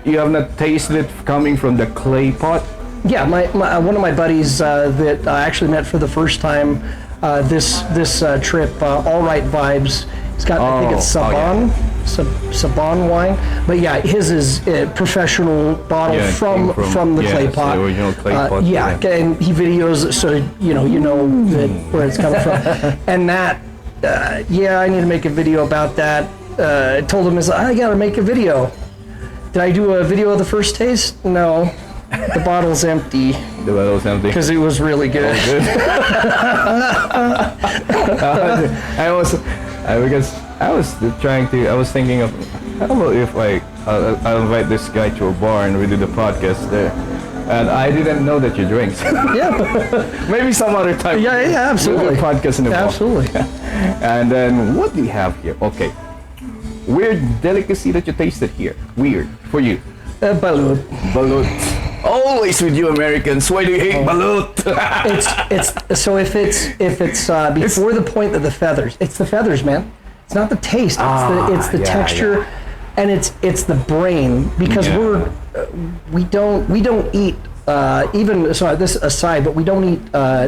You have not tasted it coming from the clay pot. yeah, one of my buddies that I actually met for the first time this trip, All Right Vibes. He's got I think it's yeah. Saban wine, but yeah, his is a professional bottle Yeah, it from came the clay yes, pot. the original clay pot, Yeah, yeah. and he videos it so you know that where it's coming from, and that yeah, I need to make a video about that. I told him, I gotta make a video. Did I do a video of the first taste? No. The bottle's empty. The bottle's empty. Because it was really good. I was thinking of, how about if I'll invite this guy to a bar and we do the podcast there. And I didn't know that you drink. Yeah. Maybe some other time. Yeah, absolutely. We'll do a podcast in the bar. Absolutely. And then, what do you have here? Okay. Weird delicacy that you tasted here. Weird. For you. Balut. Balut. Always with you Americans. Why do you hate balut? it's so if it's before the point of the feathers, it's the feathers, man. It's not the taste. It's the texture, and it's the brain, because we don't eat even, so this aside, but we don't eat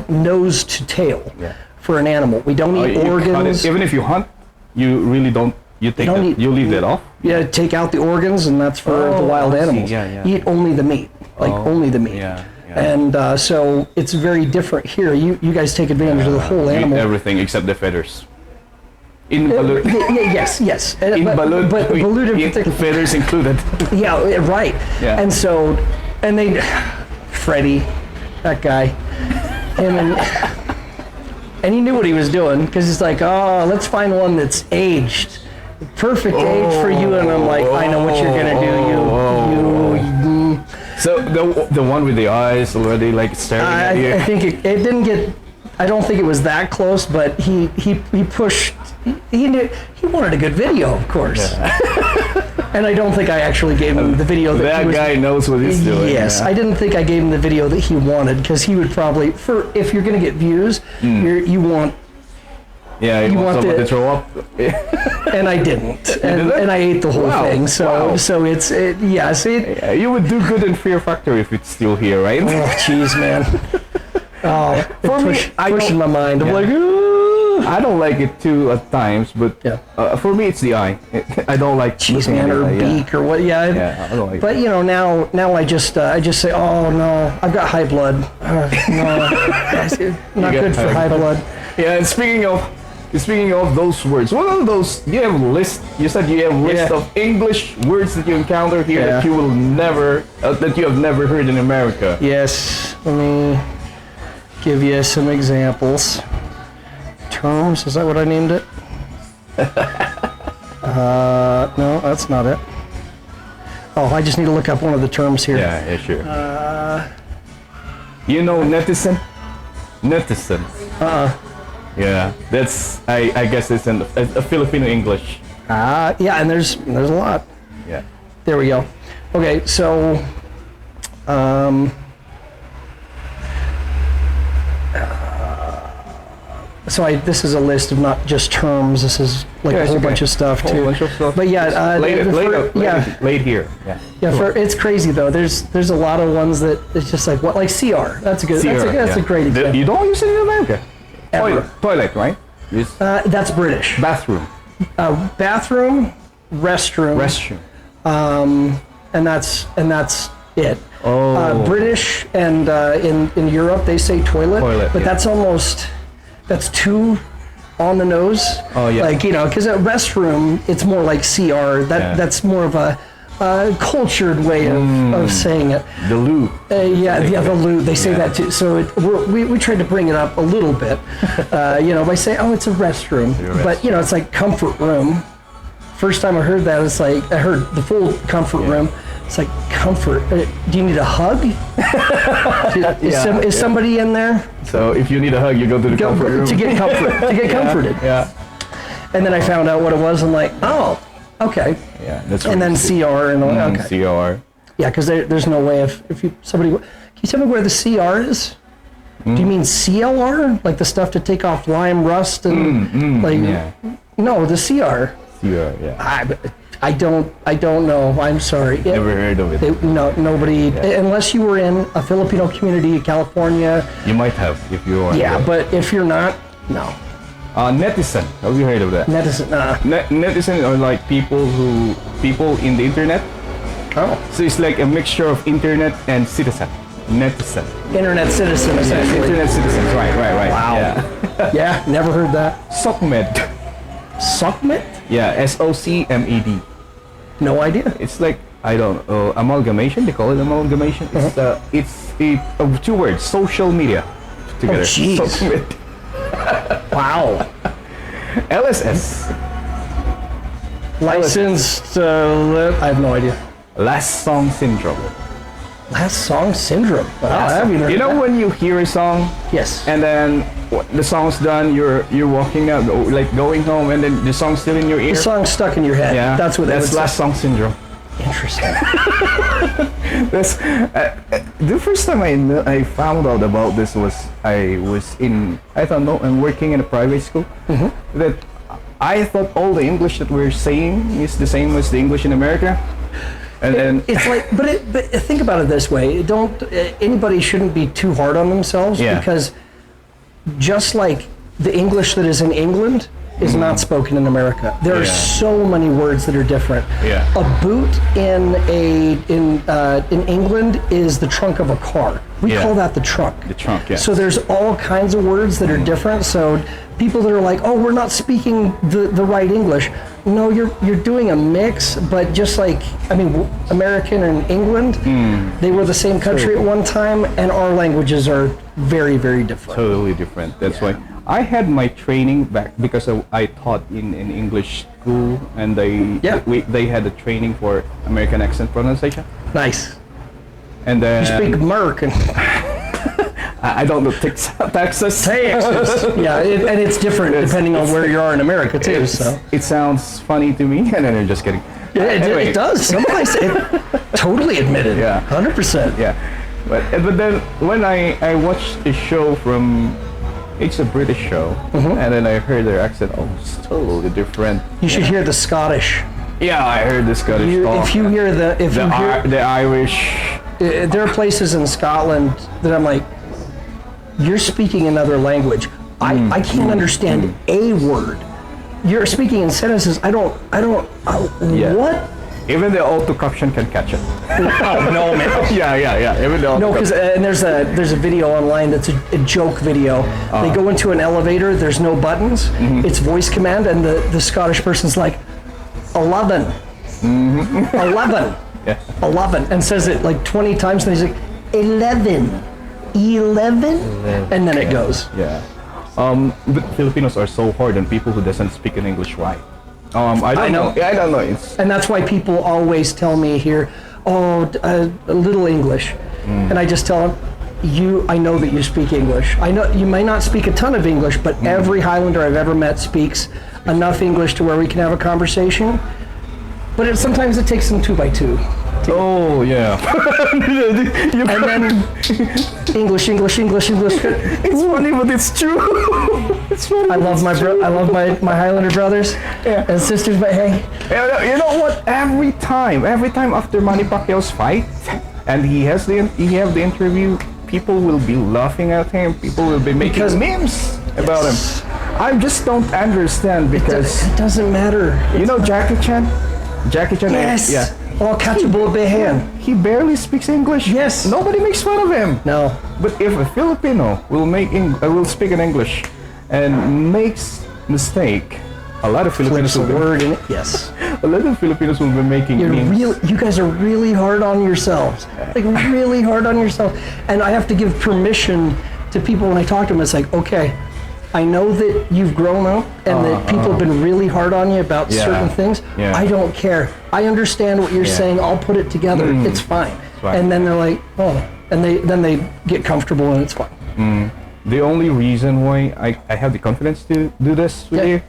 nose to tail for an animal. We don't eat organs. Even if you hunt, you really don't. You leave that off. Yeah, take out the organs, and that's for the wild animals. Eat only the meat, only the meat. And so it's very different here. You guys take advantage of the whole animal. Eat everything except the feathers. In balut. Yes. In balut, but balut in particular, feathers included. Yeah, right. Yeah. And so, Freddie, that guy, and he knew what he was doing, because he's like, oh, let's find one that's aged. Perfect age for you. And I'm like, I know what you're gonna do. So the one with the eyes already like staring at you. I think it didn't get. I don't think it was that close, but he pushed. He knew he wanted a good video, of course. Yeah. And I don't think I actually gave him the video that guy knows what he's doing. Yes, I didn't think I gave him the video that he wanted, because he would probably, if you're gonna get views, you want. Yeah, you want someone to throw up. And I didn't, and I ate the whole thing. So it's you would do good in Fear Factor if it's still here, right? Oh, jeez, man. Oh, pushing my mind. I'm like, I don't like it too at times, but for me it's the eye. I don't like cheese, man, or beak or what. Yeah, I don't like. But now I just say, oh no, I've got high blood. No, not good for high blood. Yeah, and speaking of those words, what are those? You have list. You said you have a list of English words that you encounter here that you will never, that you have never heard in America. Yes, let me give you some examples. Terms, is that what I named it? No, that's not it. Oh, I just need to look up one of the terms here. Yeah, sure. You know netizen? Netizen. Yeah, that's, I guess it's in a Filipino English. Yeah, and there's a lot. Yeah. There we go. Okay, so this is a list of not just terms. This is like a whole bunch of stuff too. But yeah, laid here. Yeah. It's crazy though. There's a lot of ones that it's just like, what, like CR. That's a good. That's a great example. You don't use it in America. Ever. Toilet, right? That's British. Bathroom. Bathroom, restroom. And that's it. Oh. British and in Europe they say toilet, but that's too on the nose. Oh yeah. Like, because at restroom it's more like CR. That's more of a cultured way of saying it. The loo. The loo. They say that too. So we tried to bring it up a little bit, by saying, oh, it's a restroom. But it's like comfort room. First time I heard that, it's like I heard the full comfort room. It's like, comfort. Do you need a hug? Is somebody in there? So if you need a hug, you go to the comfort room to get comfort. To get comforted. Yeah. And then I found out what it was. I'm like, oh. Okay. Yeah, that's and then CR and all. Okay. CR. Yeah, because there's no way if somebody. Can you tell me where the CR is? Do you mean CLR, like the stuff to take off lime rust and No, the CR. CR, yeah. I don't know. I'm sorry. Never heard of it. Nobody. Unless you were in a Filipino community in California. You might have if you are. Yeah, but if you're not, no. Netizen. Have you heard of that? Netizen. Netizen are like people in the internet. Oh. So it's like a mixture of internet and citizen. netizen. Internet citizen, Yes, essentially. internet citizens. Right. Wow. Yeah. Yeah, never heard that. Socmed. Suckmet? Yeah, SOCMED. No idea. It's like, I don't know, amalgamation. They call it amalgamation. It's two words, social media together. Oh, jeez. Socmed. Wow. LSS. Licensed, I have no idea. Last song syndrome. Last song syndrome. Wow, I haven't even heard You know that. when you hear a song Yes. and then the song's done, you're walking out, like going home, and then the song's still in your ear. The song's stuck in your head. Yeah, That's what that's they would last song syndrome. say. Interesting. That's the first time I found out about this was I don't know, I'm working in a private school. That I thought all the English that we're saying is the same as the English in America, and then It's like, but think about it this way. Anybody shouldn't be too hard on themselves, Yeah. because just like the English that is in England is not spoken in America. There are Yeah. so many words that are different. Yeah. A boot in England is the trunk of a car. We Yeah. call that the trunk. the trunk. Yeah. So there's all kinds of words that are different. So people that are like, "Oh, we're not speaking the right English." No, you're doing a mix, but just like, I mean, American and England, they were the same country at one time, and our languages are very, very different. Totally different. That's why I had my training back because I taught in an English school, and they had a training for American accent pronunciation. Nice. And then You speak American. I don't know Texas. Texas. Yeah, and it's different depending on where you are in America too. So It sounds funny to me, and then I'm just kidding. yeah, Anyway. it does. Somebody said, totally admitted. Yeah. 100%. Yeah, but then when I watched a show from, it's a British show, and then I heard their accent. Oh, it's totally different. You should hear the Scottish. Yeah, I heard the Scottish talk. If you hear the Irish. there are places in Scotland that I'm like, you're speaking another language. I can't understand a word. You're speaking in sentences. I don't. Yeah. What? Even the auto caption can catch it. Oh no, man. Yeah. Even the auto No, because and there's a video online that's a joke video. They go into an elevator. There's no buttons. It's voice command, and the Scottish person's like, 11, 11, Yeah. 11, and says it like 20 times. And he's like, 11, and then it goes. Yeah. But Filipinos are so hard on people who doesn't speak in English right. I don't know. I don't know. It's And that's why people always tell me here, oh, a little English. And I just tell them, I know that you speak English. I know you may not speak a ton of English, but every Highlander I've ever met speaks enough English to where we can have a conversation. But sometimes it takes them 2 by 2. oh yeah. And then English. It's funny, but it's true. It's funny. I love my Highlander brothers and sisters, but hey, You know what? Every time after Manny Pacquiao's fight, and he have the interview, people will be laughing at him. People will be making memes about him. I just don't understand because it doesn't matter. you know Jackie Chan. Yes. Yeah. I'll catch a bullet by hand. He barely speaks English. Yes. Nobody makes fun of him. No. But if a Filipino will speak in English and makes mistake, a lot of Filipinos Flips a will be, word in it. Yes. a lot of Filipinos will be making memes. You guys are really hard on yourselves. Like really hard on yourself. And I have to give permission to people when I talk to them. It's like, okay, I know that you've grown up and that people have been really hard on you about certain things. Yeah. I don't care. I understand what you're saying. I'll put it together. It's fine. Right. And then they're like, oh, and then they get comfortable and it's fine. The only reason why I have the confidence to do this with you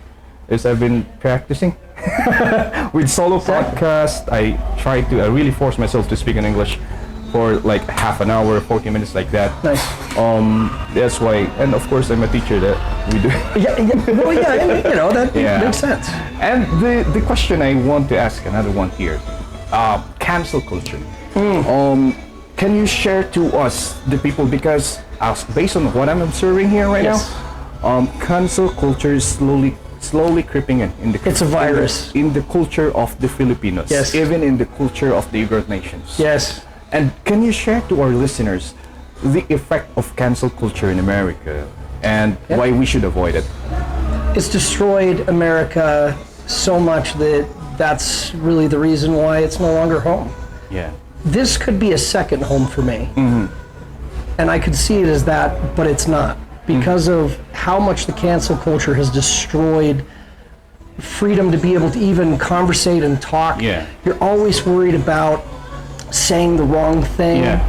is I've been practicing. With solo podcast, I really force myself to speak in English for like half an hour, 40 minutes like that. Nice. That's why, and of course I'm a teacher that we do. Well, yeah, and, that makes sense. And the question I want to ask, another one here, cancel culture. Can you share to us, the people, because based on what I'm observing here right now, cancel culture is slowly creeping in the It's a virus. in the culture of the Filipinos, Yes. even in the culture of the Igorot nations. Yes. And can you share to our listeners the effect of cancel culture in America and why we should avoid it. It's destroyed America so much that that's really the reason why it's no longer home. Yeah. This could be a second home for me. And I could see it as that, but it's not. Because of how much the cancel culture has destroyed freedom to be able to even conversate and talk. Yeah. You're always worried about saying the wrong thing. Yeah.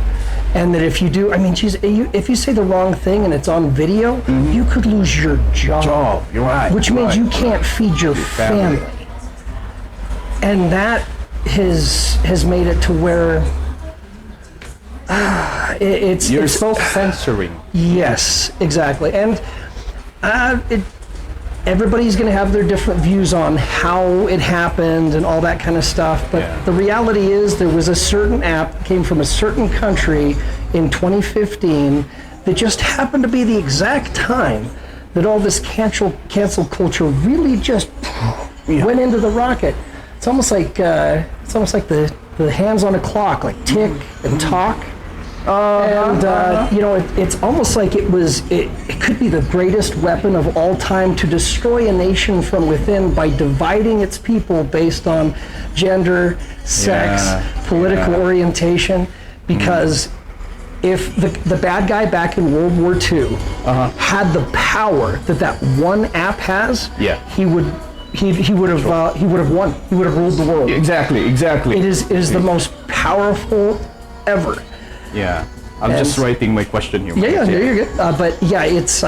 And that if you do, I mean, geez, if you say the wrong thing and it's on video, you could lose your job. You're right. Which means right, you can't feed your family. And that has made it to where You're it's self-censoring. Yes, exactly. And everybody's going to have their different views on how it happened and all that kind of stuff. But the reality is there was a certain app that came from a certain country in 2015 that just happened to be the exact time that all this cancel culture really just went into the rocket. It's almost like the hands on a clock, like tick and talk. You know, it's almost like it could be the greatest weapon of all time to destroy a nation from within by dividing its people based on gender, sex, political orientation. Because if the bad guy back in World War II had the power that one app has, he would have won. He would have ruled the world. Exactly. It is the most powerful ever. Yeah, I'm just writing my question here. Yeah, you're good. But yeah, it's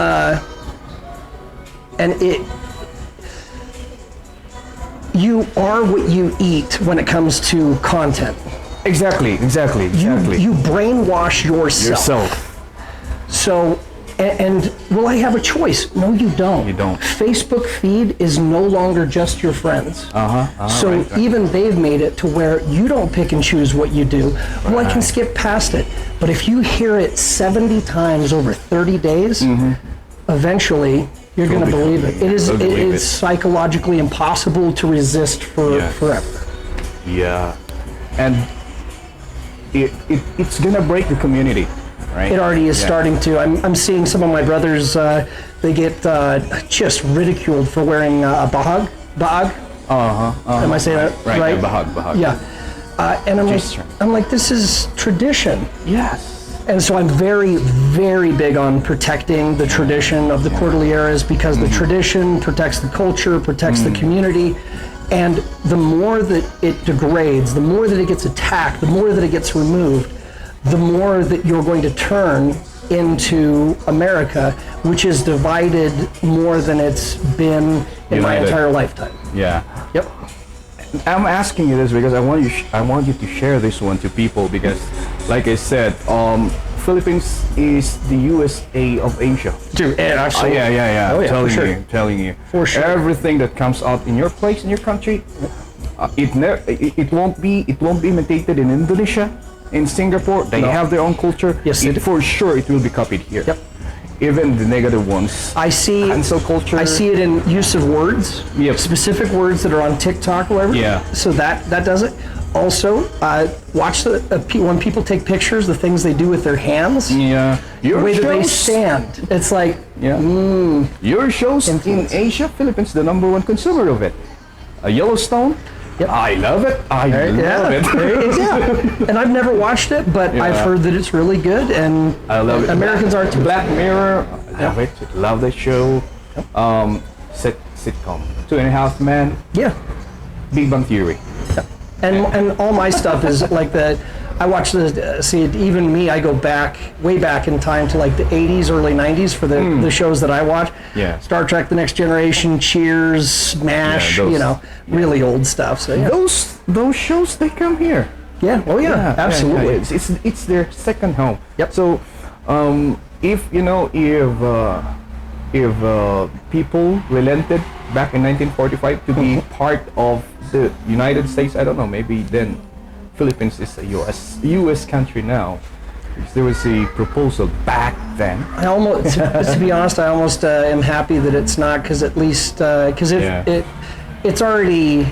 you are what you eat when it comes to content. Exactly. You brainwash yourself. So, and will I have a choice? No, you don't. You don't. Facebook feed is no longer just your friends. So right. even they've made it to where you don't pick and choose what you do. Well, I can skip past it. But if you hear it 70 times over 30 days, eventually you're going to believe it. It is psychologically impossible to resist forever. Yeah, and it's going to break the community. Right. It already is starting to. I'm seeing some of my brothers, they get just ridiculed for wearing a bahag. Am I saying that right? Bahag. Yeah. And I'm like, this is tradition. Yes. And so I'm very, very big on protecting the tradition of the Cordilleras because the tradition protects the culture, protects the community. And the more that it degrades, the more that it gets attacked, the more that it gets removed, the more that you're going to turn into America, which is divided more than it's been in my entire lifetime. Yeah. Yep. I'm asking you this because I want you to share this one to people because, like I said, Philippines is the USA of Asia. Dude, absolutely. Yeah. Oh, yeah, Telling you. For sure. Everything that comes out in your place, in your country, it won't be imitated in Indonesia. In Singapore, they have their own culture. Yes, for sure it will be copied here. Yep. Even the negative ones. I see cancel culture. I see it in use of words. Yep. Specific words that are on TikTok or whatever. Yeah. So that does it. Also, watch when people take pictures, the things they do with their hands. Yeah. The way that they stand. It's like your shows in Asia, Philippines, the #1 consumer of it. Yellowstone. Yep. I love it. I love it. Yeah. And I've never watched it, but I've heard that it's really good, and I love it. Americans are too. Black Mirror. Love it. Love the show. Sitcom. 2.5 Men. Yeah. Big Bang Theory. And all my stuff is like that. I watch even me, I go way back in time to like the 80s, early 90s for the shows that I watch. Yeah. Star Trek, The Next Generation, Cheers, SMASH, really old stuff. So yeah. Those shows, they come here. Yeah. Oh yeah. Absolutely. Yeah. It's their second home. Yep. So, if people relented back in 1945 to be part of the United States, I don't know, maybe then Philippines is a U.S. country now. There was a proposal back then. I almost, to be honest, I almost am happy that it's not, because at least, it's already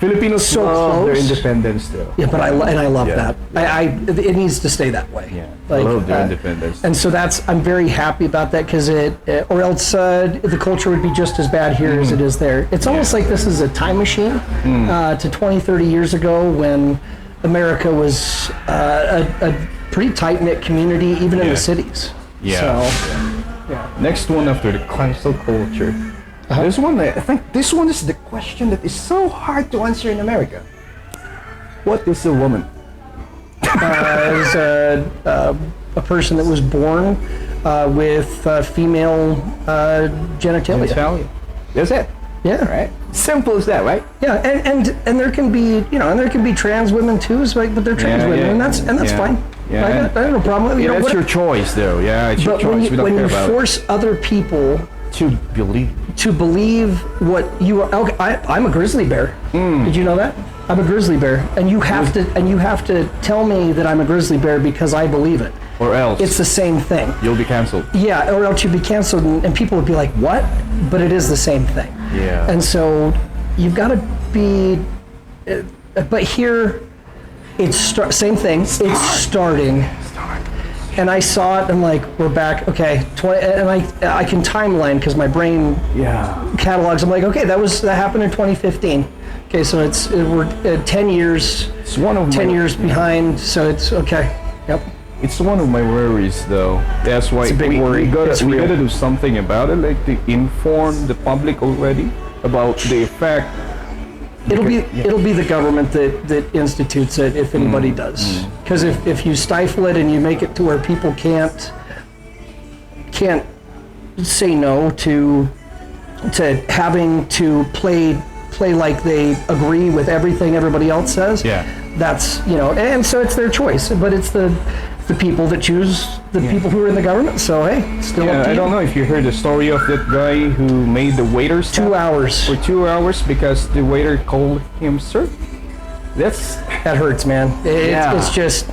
Filipinos so love their close. independence though. Yeah, but I love Yeah. that. It needs to stay that way. Yeah, I love their independence. And so I'm very happy about that because or else the culture would be just as bad here as it is there. It's almost like this is a time machine to 20, 30 years ago when America was a pretty tight-knit community, even in the cities. Yeah. So, Next one after the cancel culture. This one, I think this one is the question that is so hard to answer in America. What is a woman? As a person that was born with female genitalia. Italian. That's it. Yeah. Right. Simple as that, right? Yeah, and there can be and there can be trans women too, but they're trans women, and that's fine. Yeah. I have no problem with it. That's your choice, though. Yeah, it's your But choice. We don't when care you about force other people to believe. to believe what you are, okay, I'm a grizzly bear. Did you know that? I'm a grizzly bear, and you have to tell me that I'm a grizzly bear because I believe it. Or else It's the same thing. you'll be canceled. Yeah, or else you'd be canceled, and people would be like, "What?" But it is the same thing. Yeah. And so you've got to be. But here, same thing. It's starting. And I saw it, and like we're back. Okay, 20, and I can timeline because my brain catalogs. I'm like, okay, that happened in 2015. Okay, so we're 10 years. It's one of 10 my, years behind. So it's okay. Yep. It's one of my worries, though. That's why It's a big worry. we It's real. gotta do something about it, like to inform the public already about the effect. It'll be the government that institutes it if anybody does. Because if you stifle it and you make it to where people can't say no to having to play like they agree with everything everybody else says. Yeah. That's and so it's their choice, but it's the people that choose the people who are in the government. So hey, still up to I you. don't know if you heard the story of that guy who made the waiter stop 2 hours. for 2 hours because the waiter called him sir. That hurts, man. It's just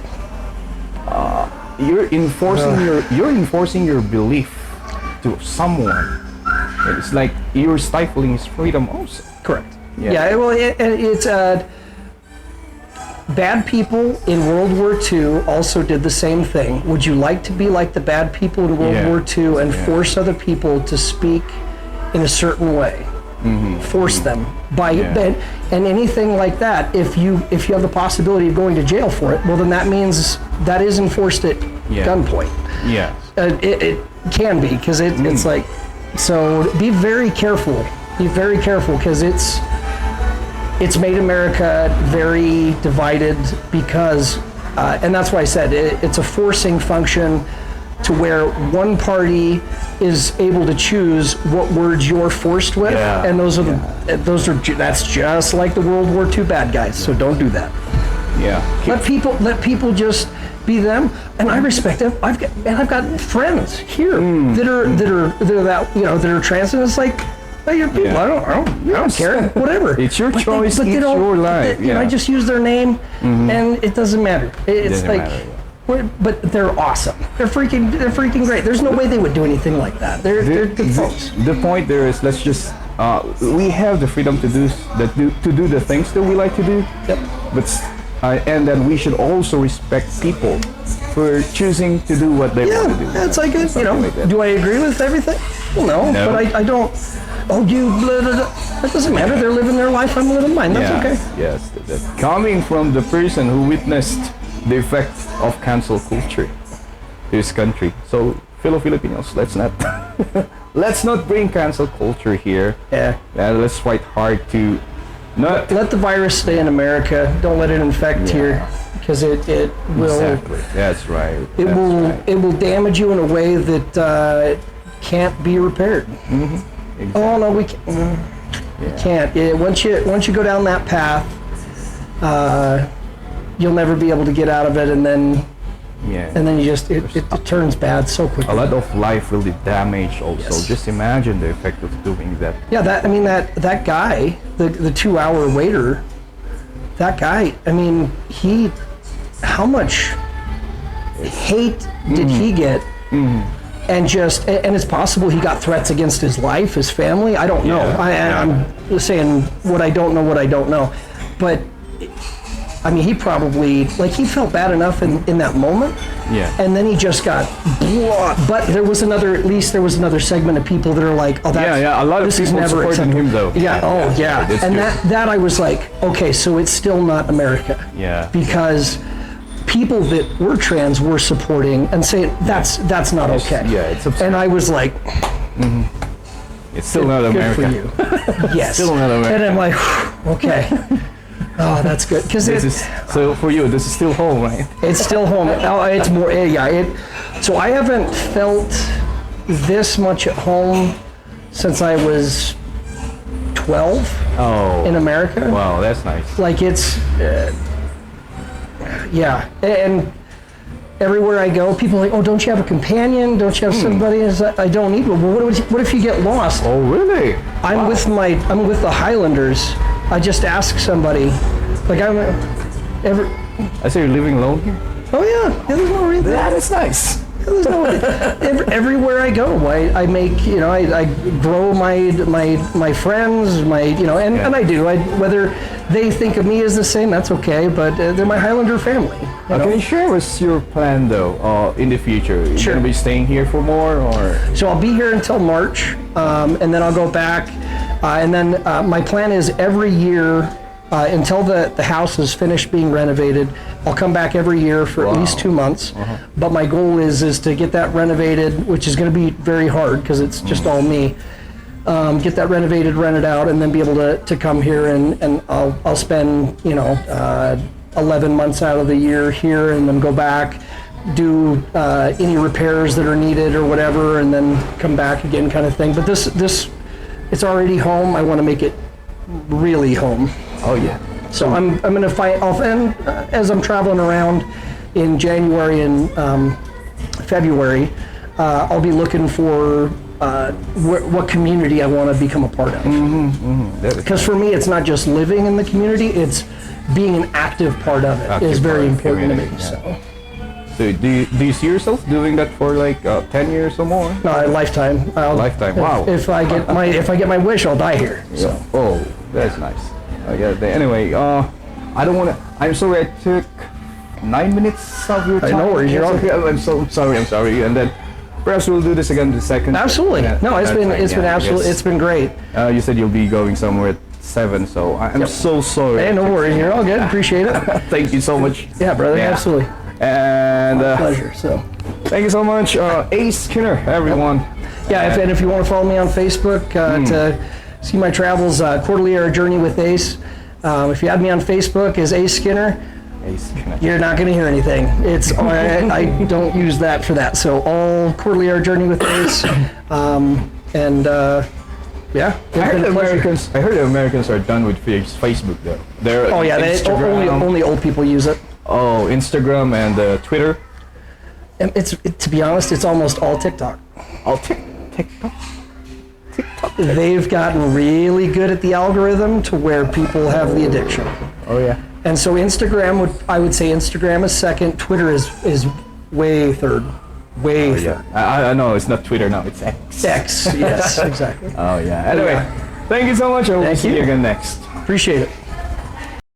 You're enforcing your belief to someone. It's like you're stifling his freedom also. correct. Yeah. Yeah. Well, it's bad people in World War II also did the same thing. Would you like to be like the bad people in World War II and force other people to speak in a certain way? Force them by and anything like that. If you have the possibility of going to jail for it, well, then that means that is enforced at gunpoint. Yeah. It can be because it's like, so be very careful. Be very careful because it's made America very divided because, and that's why I said it's a forcing function to where one party is able to choose what words you're forced with, and that's just like the World War II bad guys. So don't do that. Yeah. Let people just be them, and I respect them. I've got friends here that are trans, and it's like, well, you're people. I don't care. Whatever. It's your But choice. they It's don't- your life. I just use their name, and it doesn't matter. It's Doesn't like, matter, but they're awesome. They're freaking great. There's no way they would do anything like that. They're good folks. The point there is, let's just we have the freedom to do the things that we like to do. Yep. But and then we should also respect people for choosing to do what they want to do. Yeah, it's like Something like that. do I agree with everything? Well, no. But I don't. Oh, you. Blah, blah, blah. That doesn't matter. They're living their life. I'm living mine. That's okay. Yes. Coming from the person who witnessed the effect of cancel culture to his country. So, fellow Filipinos, let's not bring cancel culture here. Yeah. Let's fight hard to not. Let the virus stay in America. Don't let it infect here, because it will. Exactly. That's right. It will damage you in a way that can't be repaired. Exactly. Oh no, we can't. You can't. Once you go down that path, you'll never be able to get out of it, and then you just it turns bad so quickly. A lot of life will be damaged also. Yes. Just imagine the effect of doing that. Yeah, that guy, the 2 hour waiter, that guy, how much hate did he get? And it's possible he got threats against his life, his family. I don't know. I'm just saying what I don't know. but I mean, he probably, like, he felt bad enough in that moment. Yeah. And then he just got blah. But there was at least there was another segment of people that are like, oh, that's, a lot of this is people never supporting acceptable. him though. Yeah, oh, yeah. That's And good. that I was like, okay, so it's still not America. Yeah. Because people that were trans were supporting and saying, that's not okay. Yeah, it's absurd. And I was like, It's still not good America. for you. Yes. Still not America. And I'm like, okay. Oh, that's good. Because So for you, this is still home, right? it's still home. Oh, it's more, yeah. So I haven't felt this much at home since I was 12 in America. Wow, that's nice. Like it's, yeah. And everywhere I go, people are like, oh, don't you have a companion? Don't you have somebody? I don't need one. Well, what if you get lost? Oh, really? I'm with the Highlanders. I just ask somebody, like I say you're living alone here? oh yeah, there's no reason. That is nice. There's no, everywhere I go, I make, I grow my friends, and I do. Whether they think of me as the same, that's okay, but they're my Highlander family. Can you share what's your plan though in the future? Are you Sure. going to be staying here for more or? So I'll be here until March, and then I'll go back. And then my plan is every year, until the house is finished being renovated, I'll come back every year for at least 2 months. But my goal is to get that renovated, which is going to be very hard because it's just all me. Get that renovated, rented out, and then be able to come here and I'll spend 11 months out of the year here, and then go back, do any repairs that are needed or whatever, and then come back again, kind of thing. But this it's already home. I want to make it really home. Oh yeah. So I'm going to fight off, and as I'm traveling around in January and February, I'll be looking for what community I want to become a part of. Because for me, it's not just living in the community; it's being an active part of it is very important to me. Yeah. So do you see yourself doing that for like 10 years or more? No, a lifetime. Lifetime. Wow. If I get my wish, I'll die here. So. Oh, that's nice. Anyway, I don't want to. I'm sorry I took 9 minutes of your time. No worries. You're all good. I'm so sorry. I'm sorry. And then perhaps we'll do this again the second. Absolutely. Yeah, No, it's been absolutely. It's been great. You said you'll be going somewhere at 7, so I'm so sorry. Hey, no worries. You're all good. Appreciate it. Thank you so much. Yeah, brother. Yeah. Absolutely. And Pleasure. So. thank you so much, Ace Skinner, everyone. Yeah, if you want to follow me on Facebook to see my travels, Quarterly Era Journey with Ace. If you add me on Facebook as Ace Skinner, Ace Skinner. you're not going to hear anything. It's I don't use that for that. So all Quarterly Era Journey with Ace, yeah. I heard the Americans are done with Facebook though. They're only old people use it. Oh, Instagram and Twitter. And to be honest, it's almost all TikTok. All TikTok. They've gotten really good at the algorithm to where people have the addiction. Oh yeah. And so I would say Instagram is second. Twitter is way third. Way third. Yeah. I know it's not Twitter now. It's X. X. Yes, exactly. Oh yeah. Anyway, thank you so much. I will see you again next. Appreciate it.